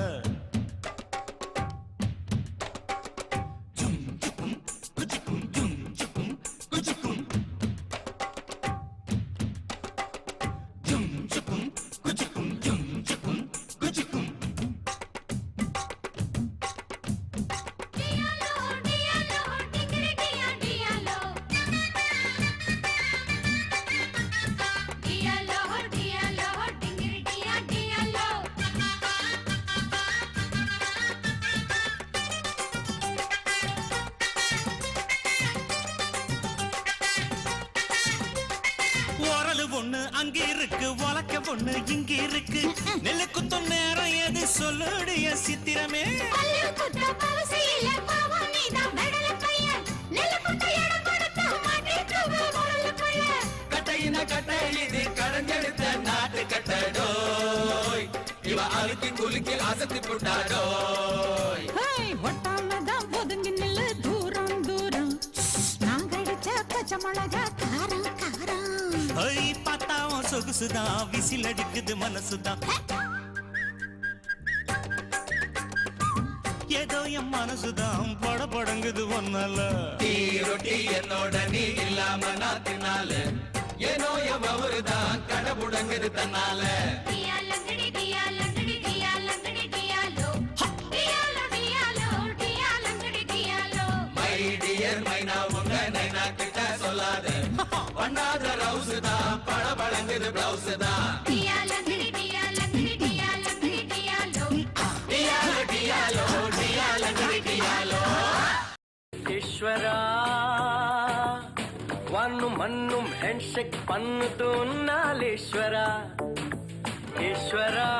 பொண்ணு இங்க இருக்கு நெல்லு குத்தும் நேரம் எது சொல்லுடைய சித்திரமே பல்லு குத்த பவசையில பாவம் நீதான் மெடல பையன் நெல்லு குத்த இடம் கொடுத்த மாட்டேங்குது முரல பையன் கட்டையின கட்டை இது கடைஞ்செடுத்த நாட்டு கட்டடோய் இவ அழுத்தி குலுக்கி அசத்தி புட்டாடோய் ஒட்டாமதான் ஒதுங்கி நில்லு தூரம் தூரம் நான் கடிச்ச பச்சை மிளகா காரம் காரம் பார்த்தாவும் சொகுசுதான் விசில் அடிக்குது மனசுதான் ஏதோ என் மனசுதான் பட படங்குது ஒன்னால டீ ரொட்டி என்னோட நீ இல்லாம நான் தின்னால ஏனோ என் அவருதான் கடை புடங்குது தன்னால டியாலங்கடி டியாலங்கடி டியாலங்கடி டியாலோ டியாலோ டியாலோ டியாலங்கடி டியாலோ மை டியர் மைனா உங்க நைனா கிட்ட சொல்லாத பண்ணாத ரவுஸ் தான் பட படங்குது பிளவுஸ் தான் டியாலங்கடி டியாலங்கடி டியாலங்கடி டியாலோ டியாலோ டியாலோ டியாலங்கடி டியாலோ ஈஸ்வரா வானும் மண்ணும் ஹேண்ட்ஷேக் பண்ணுது உன்னாலேஸ்வரா ஈஸ்வரா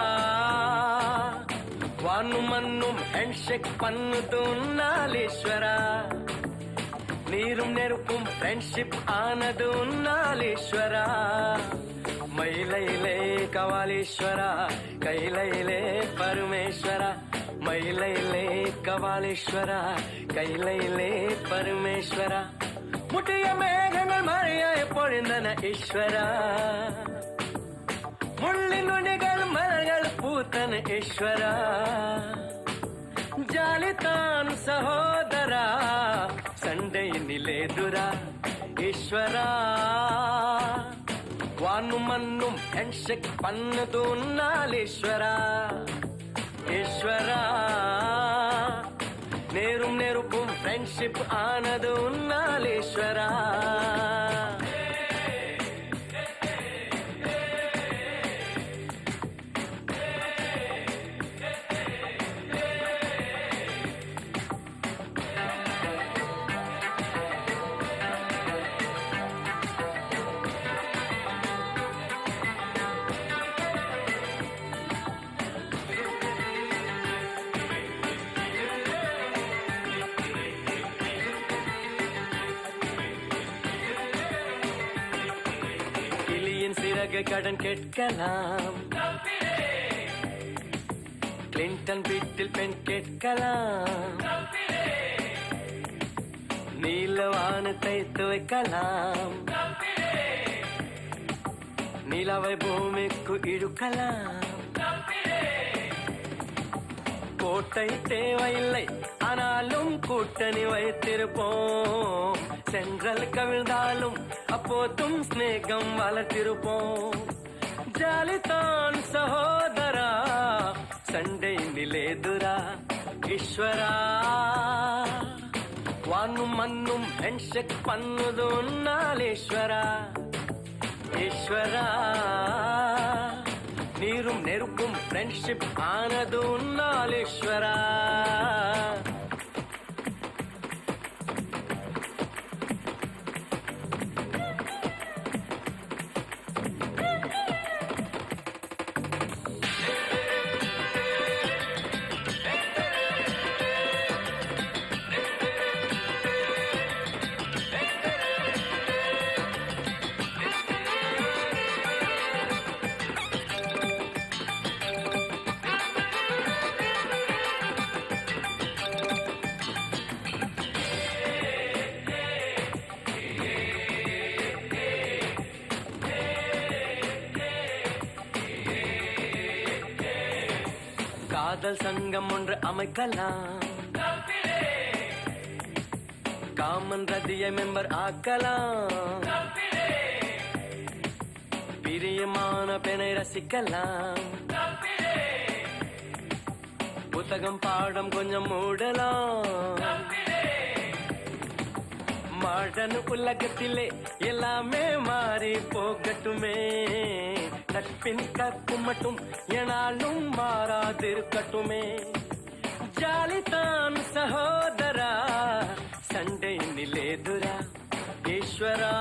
வானும் மண்ணும் ஹேண்ட்ஷேக் பண்ணுது உன்னாலேஸ்வரா நீரும் நெருப்பும் ஃப்ரெண்ட்ஷிப் ஆனது உன்னாலேஸ்வரா மயிலையிலே கவாலீஸ்வரா கைலையிலே பரமேஸ்வரா மயிலையிலே கவாலீஸ்வரா கைலையிலே பரமேஸ்வரா முட்டிய மேகங்கள் மழையாய் பொழிந்தன ஈஸ்வரா முள்ளின் நுனிகள் மலர்கள் பூத்தன ஈஸ்வரா ஜாலிதான் சகோதரா சண்டையினிலேதுரா ஈஸ்வரா வானும் மண்ணும் ஹேண்ட்ஷேக் பண்ணது உன்னாலேஸ்வரா ஈஸ்வரா நேரும் நெருப்பும் ஃப்ரெண்ட்ஷிப் ஆனது உன்னாலேஸ்வரா சிறகு கடன் கேட்கலாம் கிளின்டன் வீட்டில் பெண் கேட்கலாம் நீலவானத்தை துவைக்கலாம் நிலவை பூமிக்கு இழுக்கலாம் கோட்டை தேவையில்லை ஆனாலும் கூட்டணி வைத்திருப்போம் சென்றல் கவிழ்ந்தாலும் அப்போதும் ஸ்நேகம் வளர்த்திருப்போம் ஜாலிதான் சகோதரா சண்டை நிலேதுரா ஈஸ்வரா வானும் மண்ணும் ஹேண்ட்ஷேக் பண்ணுது உன்னாலேஸ்வரா ஈஸ்வரா நீரும் நெருப்பும் ஃப்ரெண்ட்ஷிப் ஆனது உன்னாலேஸ்வரா காதல் சங்கம் ஒன்று அமைக்கலாம் காமன் ரதிய மெம்பர் ஆக்கலாம் பிரியமான பெண்ணை ரசிக்கலாம் புத்தகம் பாடம் கொஞ்சம் மூடலாம் மாடர்ன் உலகத்திலே எல்லாமே மாறி போகட்டுமே நட்பின் கற்பு மட்டும் எனாலும் மாறாதிருக்கட்டுமே ஜாலிதான் சகோதரா சண்டை நிலேதுரா ஈஸ்வரா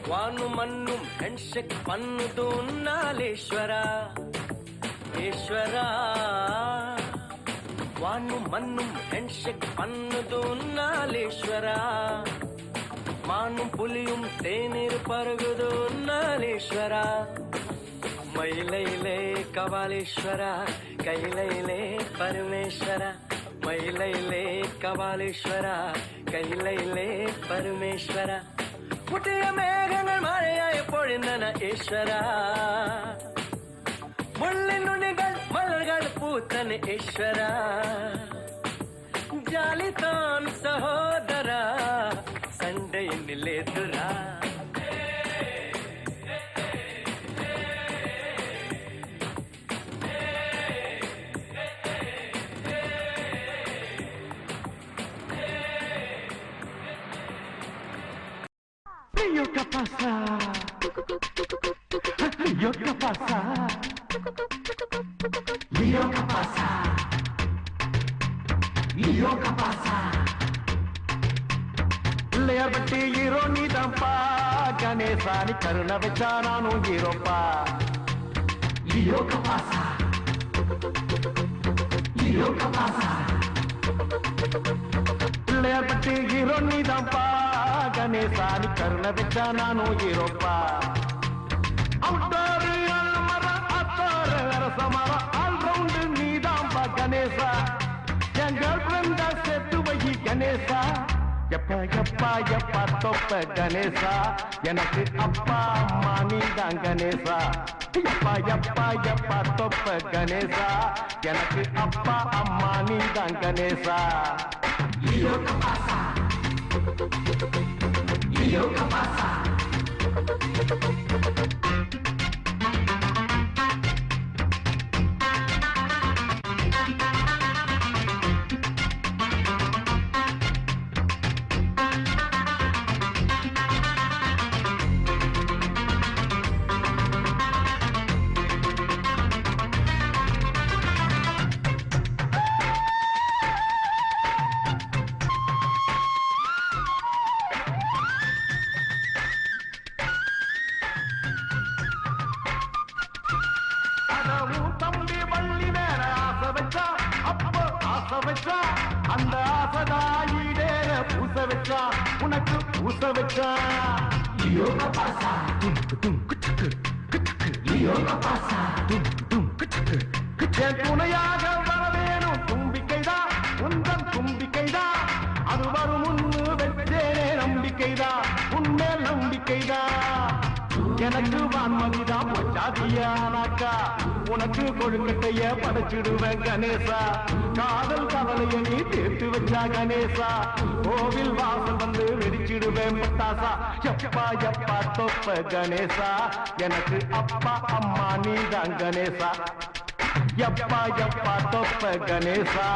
வானும் மண்ணும் ஹேண்ட்ஷேக் பண்ணுது உன்னாலேஸ்வரா ஈஸ்வரா வானும் மண்ணும் ஹேண்ட்ஷேக் பண்ணுது உன்னாலேஸ்வரா மானும் புலியும் தேநீர் பருகுது உன்னாலேஸ்வரா மயிலையிலே கபாலீஸ்வரா கைலையிலே பரமேஸ்வரா மயிலையிலே கபாலீஸ்வரா கைலையிலே பரமேஸ்வரா புதிய மேகங்கள் மழையாய் பொழிந்தன ஈஸ்வரா முள்ளின் நுனிகள் மலர்கள் பூத்தன ஈஸ்வரா ஜாலிதான் சகோதரா சண்டை நிலேதுரா Yo qué pasa, yo qué pasa, yo qué pasa, yo qué pasa. Pillaiyar பட்டி ஹீரோ நீதான்ப்பா கணேசானி கருணை வச்சா நானும் ஹீரோப்பா. லியோ கே பாசா, லியோ கே பாசா. பிள்ளையார் பட்டி ஹீரோ நீதான்ப்பா கணேசானி கருணை வச்சா நானும் ஹீரோப்பா. அவுட்டாரு அல்மர அத்தாரு அரசமர ஆல்ரவுண்டு நீதான்ப்பா கணேசா. என் கேர்ள் ஃப்ரெண்டா செத்து வை கணேசா. எப்பா எப்பா எப்பா தொப்ப கணேசா எனக்கு அப்பா அம்மா நீதான் கணேசா. எப்பா எப்பா எப்பா தொப்ப கணேசா எனக்கு அப்பா அம்மா நீதான் கணேசா. லியோ கே பாசா, லியோ கே பாசா. அந்த ஆசதாயிடேற பூச வச்சா உனக்கு பூச வச்சா. லியோ கே பாசா, லியோ கே பாசா. என் துணையாக வரவேணும் தும்பிக்கைதான் உந்தன் தும்பிக்கைதான். அது வரும் முன்னு வச்சேனே நம்பிக்கைதான் உன்மேல் நம்பிக்கைதான். எனக்கு வான்மதிதான் பொச்சாதியானாக்கா உனக்கு கொழுக்கட்டைய படைச்சிடுவேன் கணேசா. காதல் கவலைய நீ தீர்த்து வச்சா கணேசா. கோவில் வாசல் வந்து வெடிச்சிடுவேன் பட்டாசா. எப்பா எப்பா தொப்ப கணேசா எனக்கு அப்பா அம்மா நீதான் கணேசா. எப்பா எப்பா தொப்ப கணேசா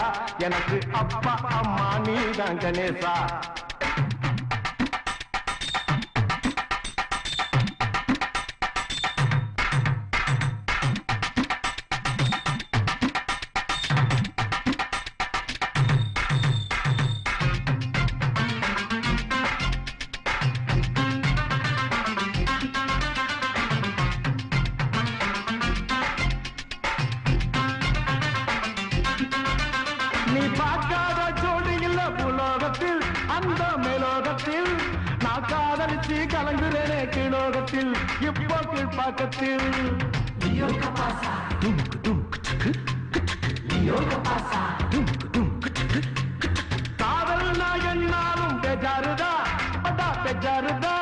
எனக்கு அப்பா அம்மா நீதான் கணேசா. நீ பார்க்காத ஜோடி இல்ல புலோகத்தில் அந்த மேலோகத்தில். நான் காதலிச்சு கலங்குறேனே கீழோகத்தில் இப்போ கீழ்பாக்கத்தில். லியோ கே பாசா, லியோ கே பாசா. காதல் நான் என்னாலும் பெஜாருதா பட்டா பெஜாருதா.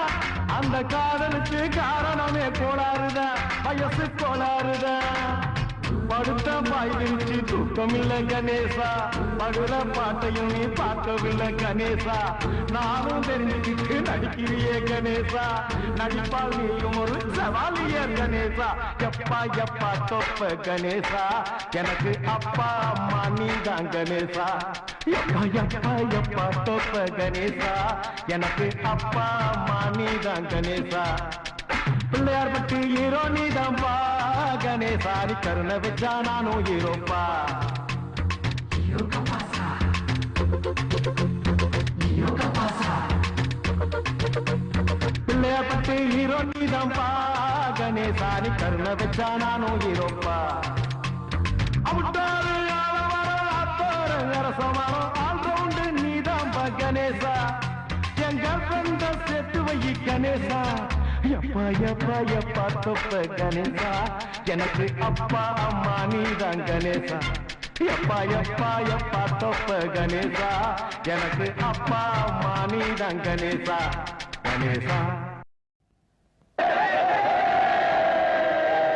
அந்த காதலுக்கு காரணமே கோளாறுதா வயசு கோளாறுதா. படுத்த பாய் விரிச்சு தூக்கமில்லை கணேசா. படுற பாட்டையும் நீ பார்க்கவில்லை கணேசா. நானும் தெரிஞ்சுக்கிட்டு நடிக்கிறியே கணேசா. நடிப்பால் நீயும் ஒரு சவாலிய கணேசா. எப்பா எப்பா தொப்ப கணேசா எனக்கு அப்பா அம்மா நீதான் கணேசா. எப்பா எப்பா எப்பா தொப்ப கணேசா எனக்கு அப்பா அம்மா நீதான் கணேசா. பிள்ளையார் பட்டி ஹீரோ நீதான்பா கணேசா. நீ கருணை வச்சா நானும் ஹீரோப்பா. லியோ கே பாசா, லியோ கே பாசா. பிள்ளையார் பட்டி ஹீரோ நீதான்பா கணேசானி கருணை வச்சா நானும் ஹீரோப்பா அமுட்டாரு அரசமரம் ஆல் ரவுண்டு நீதான்பா கணேசா என் கர்ப்பந்த சேர்த்து வை கணேசா எப்பா எப்பா எப்பா தொப்ப கணேசா எனக்கு அப்பா அம்மா நீதான் கணேசா எப்பா எப்பா எப்பா தொப்ப கணேசா எனக்கு அப்பா அம்மா நீதான் கணேசா கணேசா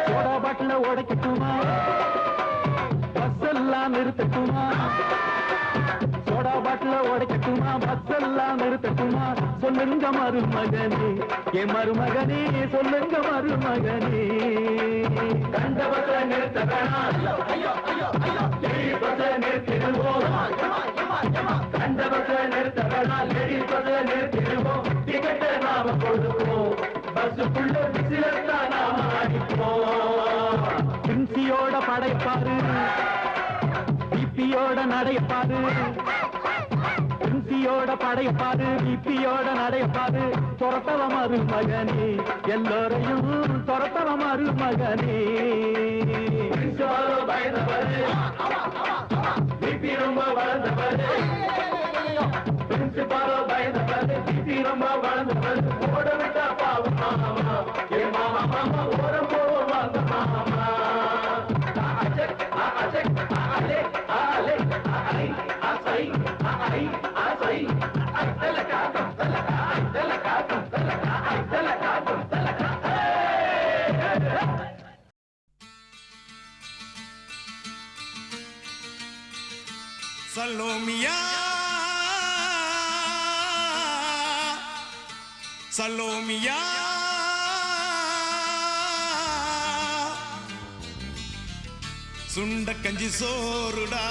சோடா பாட்டில உடைக்கட்டுமா பஸ் எல்லாம் நிறுத்தட்டுமா சோடா பாட்டில உடைக்கட்டுமா பஸ் எல்லாம் நிறுத்தட்டுமா சொல்லுங்க மருமகனே என் மருமகனே சொல்லுங்க மருமகனே கண்ட பஸ் நிறுத்த வேணாம் பஸ் நிறுத்திடுவோம் கண்ட பஸ் நிறுத்த வேணாம் லேடிஸ் பஸ் நிறுத்திடுவோம் டிக்கெட்டை நாம கொடுப்போம் பஸ்ஸுக்குள்ள விசிலத்தான் நாம அடிப்போம் பிரின்சியோட படைப்பாரு பிபியோட நடைப்பாரு பிரின்சியோட படைப்பாரு பிபியோட நடைப்பாரு துரத்தவ மருமகனே எல்லோரையும் துரத்தவ மருமகனே பயந்தவரு பிபி ரொம்ப வளர்ந்தவரு பிரின்சிபாலோ பயந்தவரு பிபி ரொம்ப வளர்ந்தவரு ஓட விட்டா பாவம் மாமா ஏ மாமா மாமா ஓரம் போவாங்க மாமா Salomia, Salomia, சுண்ட கஞ்சி சோறுடா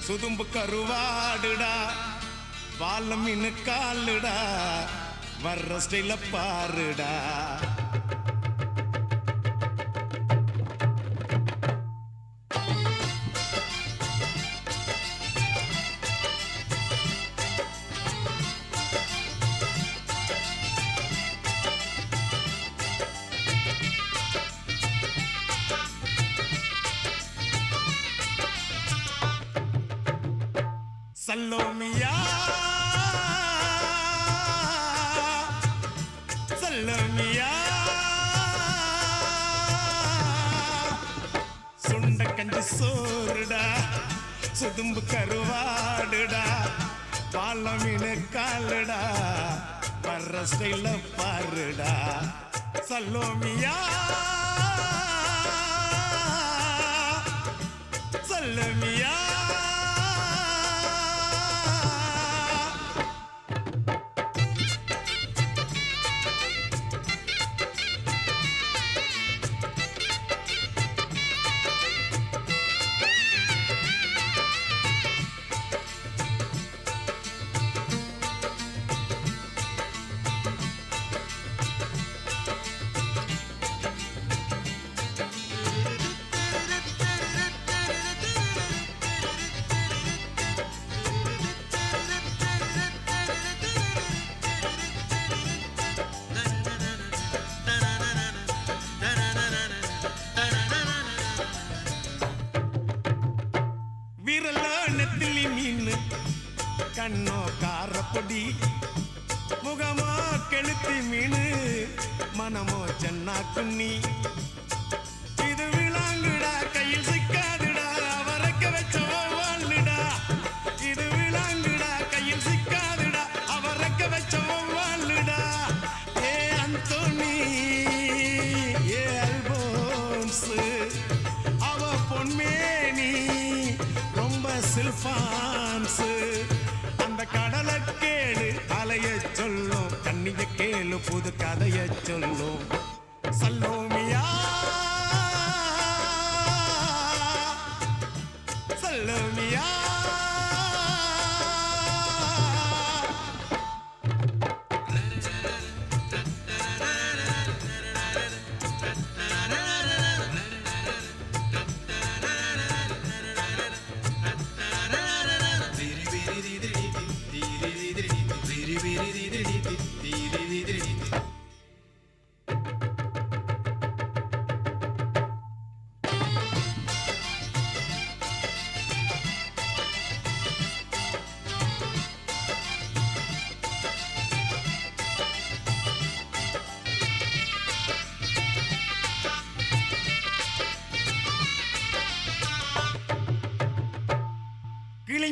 சுதும்பு கருவாடுடா வாழ மீன் காலுடா வர்ற ஸ்டைல பாருடா Salomia, Salomia, சுண்ட கஞ்சி சோறுடா சுதும்பு கருவாடுடா வாழ மீன் காலுடா வர்ற ஸ்டைல பாருடா சலோமியா சலோமியா கண்ணோ காரப்பொடி முகமோ கெளுத்தி மீனு மனமோ சென்னா குன்னி இது விளாங்குடா கையில் சிக்காதுடா அவரக்க வச்ச வாழ்டா இது விளாங்குடா கையில் சிக்காதுடா அவரக்க வச்ச வாழ்டா ஏ அந்தோனி ஏ அல்போன்ஸ் அவ பொன்மேனி ரொம்ப சில்பான்ஸ் கடலை கேளு அலைய சொல்லும் கண்ணிய கேளு புது கதைய சொல்லும் சல்லோமியா சல்லோமியா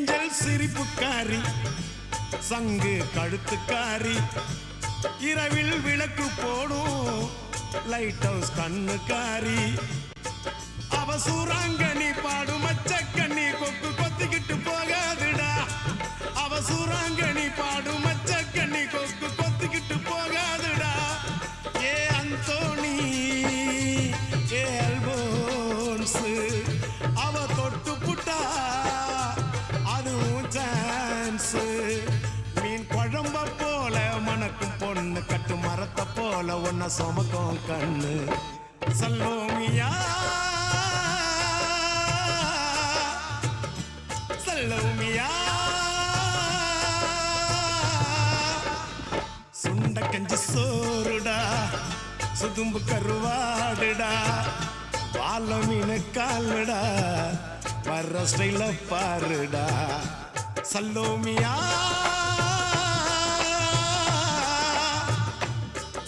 ஏஞ்சல் சிரிப்புக்காரி சங்கு கழுத்துக்காரி இரவில் விளக்கு போடும் லைட் ஹவுஸ் கண்ணுக்காரி அவ சூறாங்கண்ணி பாடும் மச்சக்கண்ணி கொக்கு கொத்திக்கிட்டு போகாதுடா அவ சூறாங்கண்ணி பாடும் மச்சக்கண்ணி கொக்கு கொத்திக்கிட்டு போகாதுடா ஏ அந்தோணி ஏ அல்போன்ஸ் அவ தொட்டு புட்டா அதுவும் சான்ஸ் மீன் குழம்ப போல மணக்கும் பொண்ணு கட்டு மரத்தை போல ஒன்ன சுமக்கும் கண்ணு சல்லோமியா சல்லோமியா சுண்ட கஞ்சி சோறுடா சுதும்பு கருவாடுடா வாழ மீன் காலுடா வர்ற ஸ்டைல பாருடா சல்லோமியா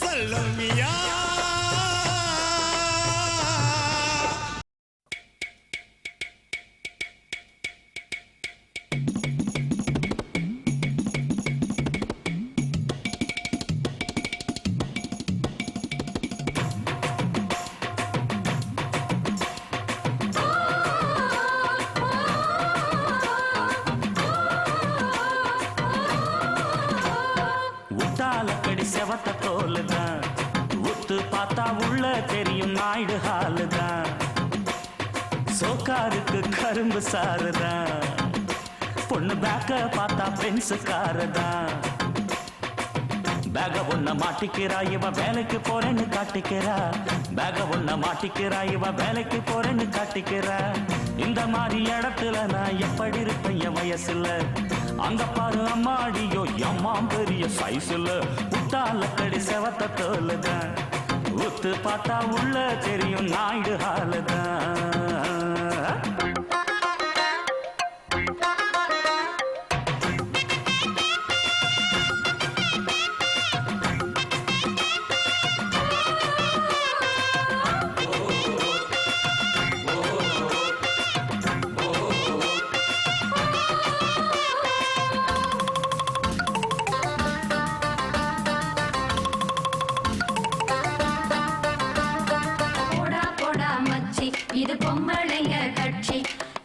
சல்லோமியா உத்தாலக்கடி செவத்த தோலுதான் உத்து பார்த்தா உள்ள தெரியும் நாயுடு ஹாலுதான் சோக்காருக்கு கரும்பு சாருதான் பொண்ணு பேக்க பார்த்தா பென்சு காருதான் பேக ஒன்ன மாட்டிக்கிறா இவ வேலைக்கு போறேன்னு காட்டிக்கிறா பேக ஒன்ன மாட்டிக்கிறா இவ வேலைக்கு போறேன்னு காட்டிக்கிறா இந்த மாதிரி இடத்துல நான் எப்படி இருப்பேன் என் வயசுல அங்க பாரு அம்மாடியோ அம்மா பெரிய சைஸ்ல உத்தாலக்கடி செவத்த தோலுதான் உத்து பார்த்தா உள்ள தெரியும் நாயுடு ஹாலுதான் இது பொம்பளைங்க கட்சி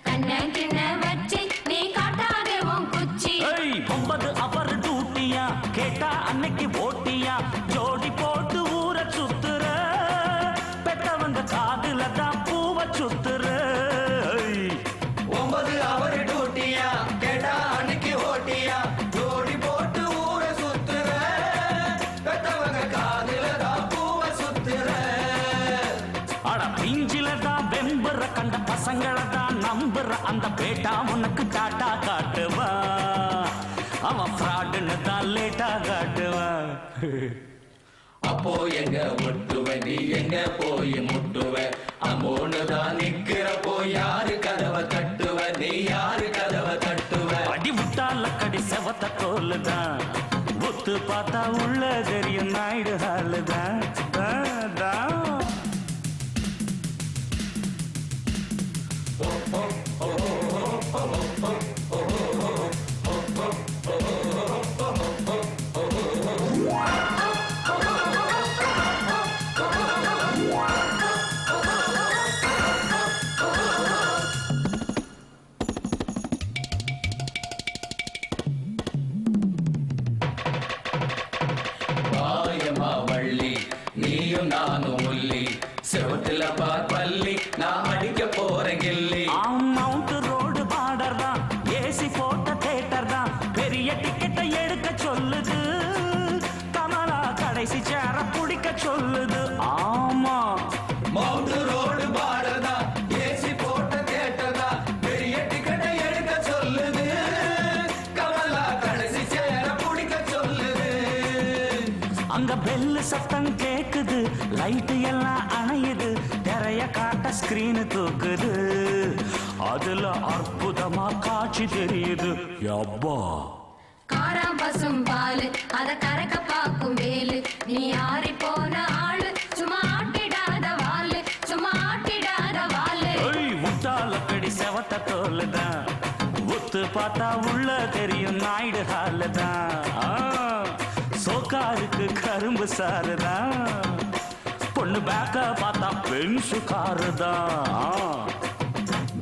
கண்ண கிண்ண வச்சு நீ காட்டாதே உன் குச்சி 9 அவர் டூட்டியா கேட்டா அன்னைக்கு ஓட்டியா ஜோடி போட்டு ஊரை சுத்துற பெத்தவங்க காதுல தான் பூவை சுத்துற 9 அவர் டூட்டியா கேட்டா அன்னைக்கு ஓட்டியா ஜோடி போட்டு ஊரை சுத்துற பெத்தவங்க காதுல தான் பூவை சுத்துற அட பிஞ்சில தான் வெம்புற கண்ட பசங்களை தான் நம்புற அந்த பேட்டா உனக்கு டாட்டா காட்டுவா அவன் ஃப்ராடுன்னு தான் லேட்டா காட்டுவான் அப்போ எங்க ஒட்டுவ நீ எங்க போய் முட்டுவ அம்மோன்னு தான் நிக்கிறப்போ யாரு கதவை தட்டுவ நீ யாரு கதவை தட்டுவ அடி விட்டாலக்கடி செவத்த தோலுதான் ஒத்து பார்த்தா உள்ள தெரியும் நாயுடு ஹாலுதான் வாயமா வள்ளி நீயும் நானும் உள்ளி செவத்துல பார் பள்ளி நான் அடிக்க போறேன் கில்லி மவுண்ட் ரோடு பார்டர் தான் ஏசி போட்ட தேட்டர் தான் பெரிய டிக்கெட்டை எடுக்க சொல்லுது கமலா கடைசி சேர பிடிக்க சொல்லுது ஆமா மவுண்ட் ரோடு பார்டர் தான் ஏசி போட்ட தேட்டர் தான் பெரிய டிக்கெட்டை எடுக்க சொல்லுது கமலா கடைசி சேர பிடிக்க சொல்லுது அங்க பெல்லு சத்தம் கேக்குது லைட் எல்லாம் அணையுது திரைய காட்ட ஸ்கிரீன் தூக்குது அதுல அற்புதமா காட்சி தெரியுது யப்பா காராம் பசும் பாலு அத கறக்க பாக்கும் வேலு நீ ஆறி போன ஆளு சும்மா ஆட்டிடாத வாலு சும்மா ஆட்டிடாத வாலு முட்டாலக்கடி செவத்த தோலுதான் ஒத்து பார்த்தா உள்ள தெரியும் நாயுடு ஹால தான். சோக்காருக்கு கரும்பு சாருதான். பொண்ணு பேக்க பார்த்தா பென்சு காரு தான்.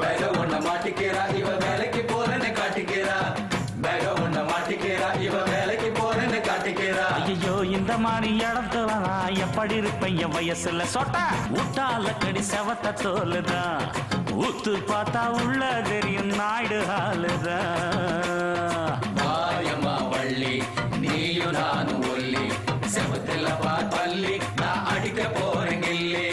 பேக ஒண்ண மாட்டிக்கிறா இவ வேலைக்கு போறேன்னு காட்டிக்கிறா. பேக ஒண்ண மாட்டிக்கிறா இவ வேலைக்கு போறேன்னு காட்டிக்கிறா. ஐயோ இந்த மாதிரி இடத்துல நான் எப்படி இருப்பேன் என் வயசுல சொட்ட ஊட்டால கடி செவத்த தோலுதான். ஊத்து பார்த்தா உள்ள தெரியும் நாயுடு ஹாலுதான். மாயம்மா வள்ளி நீயும் நானும் ஒல்லி செவத்துல பள்ளி நான் அடிக்க போறேன் கில்லி.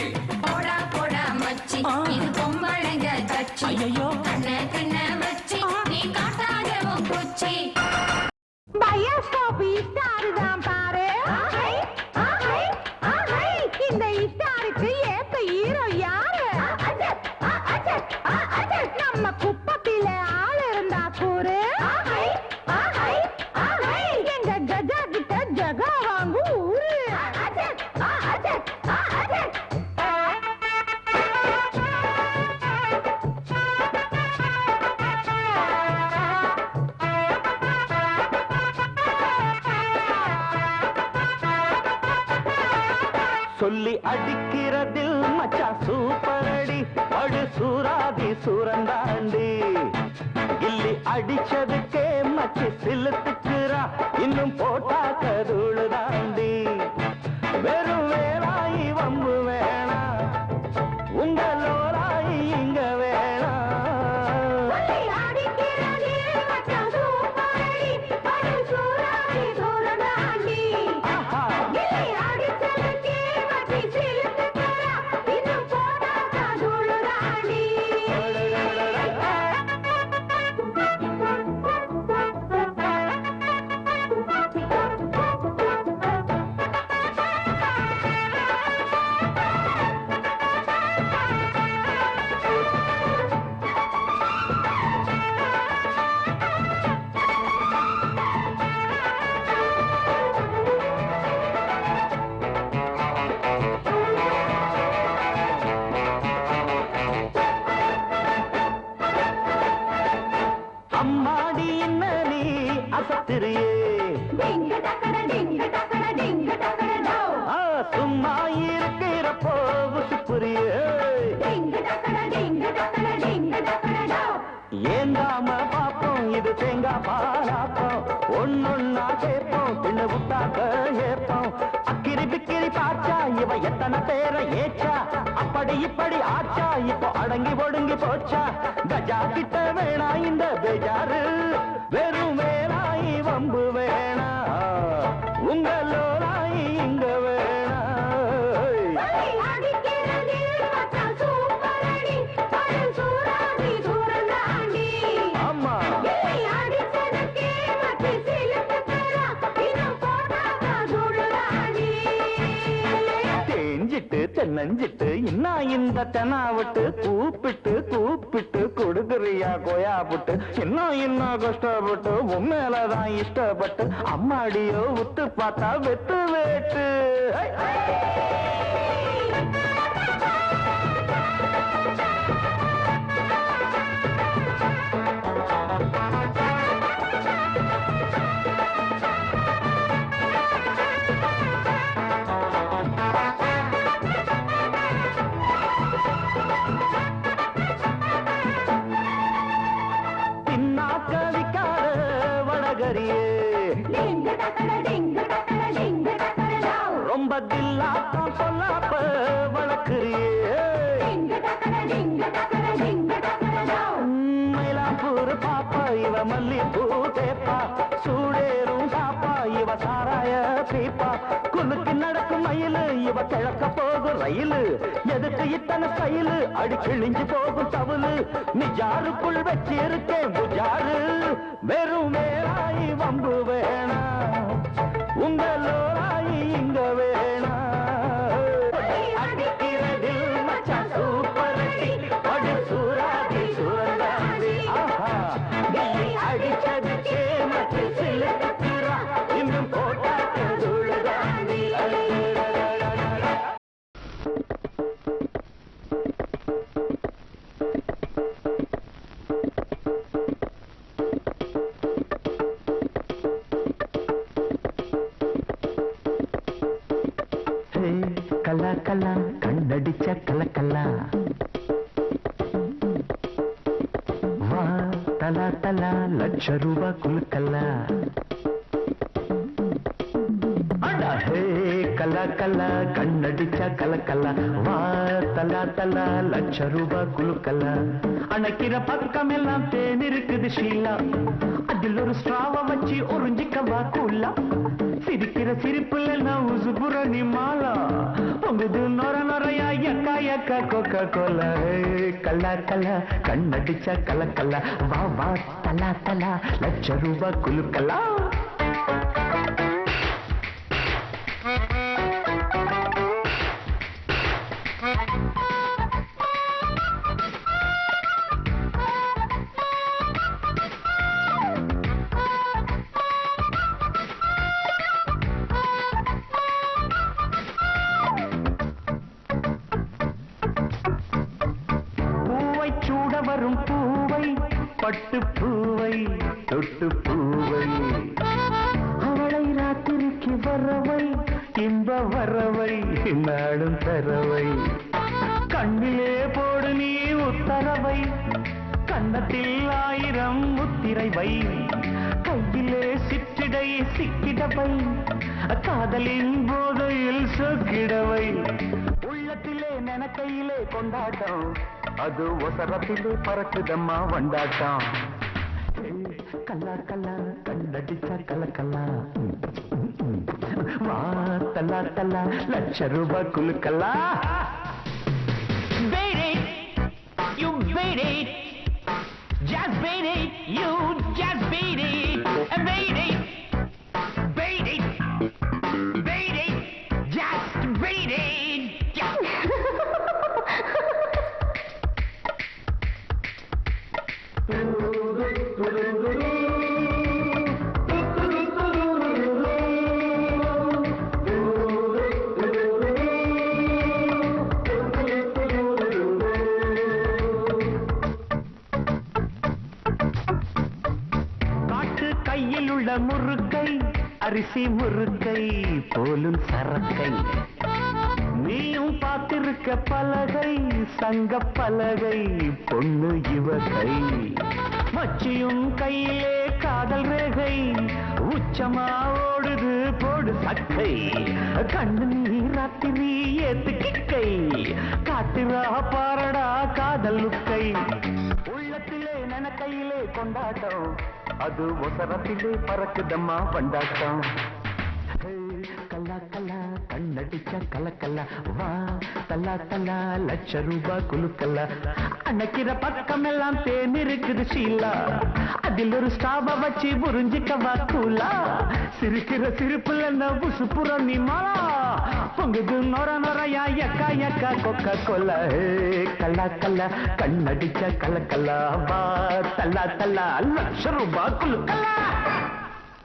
போடா போடா மச்சி இது பொம்பளைங்க கட்சி. ஐயோ கண்ண கண்ண வச்சி நீ காட்டாத உன் குச்சி. பயோஸ்கோப் ஸ்டார் தான் பாரு. இந்த ஸ்டாருக்கு ஏத்த ஹீரோ யாரு? நம்ம குப்பத்தில ஆள் இருந்தா கூறு. எங்க கஜா கிட்ட ஜகா வாங்கு ஊரு. சொல்லி அடிக்கிறதில் மச்சா சூப்பர் அடி படு சூராதி சூரந்தாண்டி. கில்லி அடிச்சதுக்கே மச்சி சிலுத்துக்குறா இன்னும் போட்டா கதுழு தாண்டி. வெறும் வேலாயி வம்பு வேணா உங்களோராயி இங்க வேணா. அம்மாடி என்ன நீ அசத்திரியே சும்மா இருக்கிறப்போ புரியே. ஏந்தாம பாப்போம் இது தேங்காய் பாலாப்போம். ஒன்னொன்னா கேட்போம் பின்ன விட்டாக்க ஏப்போம். அக்கிரி பிக்கிரி பாச்சா இவ எத்தனை பேரை ஏச்சா. அப்படி இப்படி ஆச்சா இப்போ அடங்கி ஒடுங்கி போச்சா. கஜா கிட்ட வேணா இந்த பேஜாரு வெறும் வேலாயி வம்பு வேணா உங்களோராயி இங்க வேணா. ஆமா தேஞ்சிட்டு தென்னஞ்சிட்டு இன்னா இந்த தெனாவிட்டு கூப்பிட்டு கூப்பிட்டு கொடுக்குறியா கோயா புட்டு. இன்னும் கஷ்டப்பட்டு உண்மையிலதான் இஷ்டப்பட்டு அம்மாடியோ விட்டு பார்த்தா வெட்டு வேட்டு. பின்னாக்கவிக்கார வடகரியே ரொம்ப தில்லாத்தான் சொல்லாப்ப வளர்க்குறியே. மயிலாப்பூர் பாப்பா இவ மல்லிப்பூ தேப்பா. சூடேறும் பாப்பா இவ சாராய பீப்பா. குலுக்கு நடக்கும் மயிலு இவ கிழக்க போகும் ரயிலு. எதுக்கு இத்தனை சயிலு அடி கிழிஞ்சு போகும் தவுலு. நிஜாருக்குள் வச்சிருக்கேன் புஜாரு வெறும் வேலாயி வம்பு வேணா உங்களோராயி இங்க வேணா. அடிக்கிறதில் மச்சா சூப்பர் அடி படு சூராதி சூரந்தாண்டி. ஆஹா அடிச்சதுக்கே மச்சி சிலுக்குறா இன்னும் போட்டா கதுழு தாண்டி. கலா கலா கண்ணடிச்ச கலக்கலா வா தலா தலா லட்ச ரூபா குலுக்கலா கலா கலா கண்ணடிச்சா கலக்கலா வா தலா தலா லட்ச ரூபா குலுக்கலா அணைக்கிற பக்கம் எல்லாம் தேன் இருக்குது ஷீலா அதில் ஒரு ஸ்ட்ராவ வச்சு உறிஞ்சிக்கவா கூலா சிரிக்கிற சிரிப்புல நான் உசுபுற நீ மாலா பொங்குது நொர நொறையா எக்கா எக்கா கொக்கா கோலா கலா கலா கண்ணடிச்சா கலக்கலா வா வா தலா தலா லட்ச ரூபா குலுக்கலா வரும் பூவை பட்டு பூவை தொட்டு பூவை அவளை ராத்திரிக்கு வரவை இன்ப வரவை நாடும் தரவை கண்ணிலே போடு நீ உத்தரவை கண்ணத்தில் 1000 முத்திரை வை கையிலே சிற்றிடை சிக்கிடவை காதலின் போதையில் சொக்கிடவை உள்ளத்திலே நெனக்கையிலே கொண்டாட்டம் அது ஒசரத்திலே பறக்குதம்மா வண்டாட்டம் கல்லா கல்லா கண்ணடிச்சா கலக்கல்லா வா தல்லா தல்லா லட்ச ரூபா குலுக்கல்லா Beat it, you beat it, just beat it, you just beat it, beat it, beat it, beat it, just beat it. கையில் உள்ள முறுக்கை அரிசி முறுக்கை போலும் சரக்கை நீயும் பார்த்திருக்க பலகை சங்க பலகை பொண்ணு இவகை மச்சியும் கையிலே காதல் ரேகை உச்சமா ஓடுது போடு சக்கை கண்ணு நீ ராத்திரி ஏத்து கிக்கை காட்டுறா பாரடா காதல் லுக்கை உள்ளத்திலே நனக்கையிலே கொண்டாட்டம் அது ஒசரத்திலே பறக்குதம்மா வண்டாட்டம் கல்லா கல்லா கண்ணடிச்சா கலக்கல்லா வா தல்லா தல்லா லட்ச ரூபா குலுக்கல்லா அணைக்கிற பக்கம் எல்லாம் தேன் இருக்குது ஷீலா அதில் ஒரு ஸ்டாப வச்சு புரிஞ்சிக்கவா கூலா சிரிக்கிற சிரிப்புல நபுசு புற நீ மாலா பொங்குது நொர நொறையா எக்கா எக்கா கொக்கா கொல்லா கல்லா கல்லா கண்ணடிச்சா கலக்கல்லா வா தல்லா தல்லா லட்ச ரூபா குலுக்கல்லா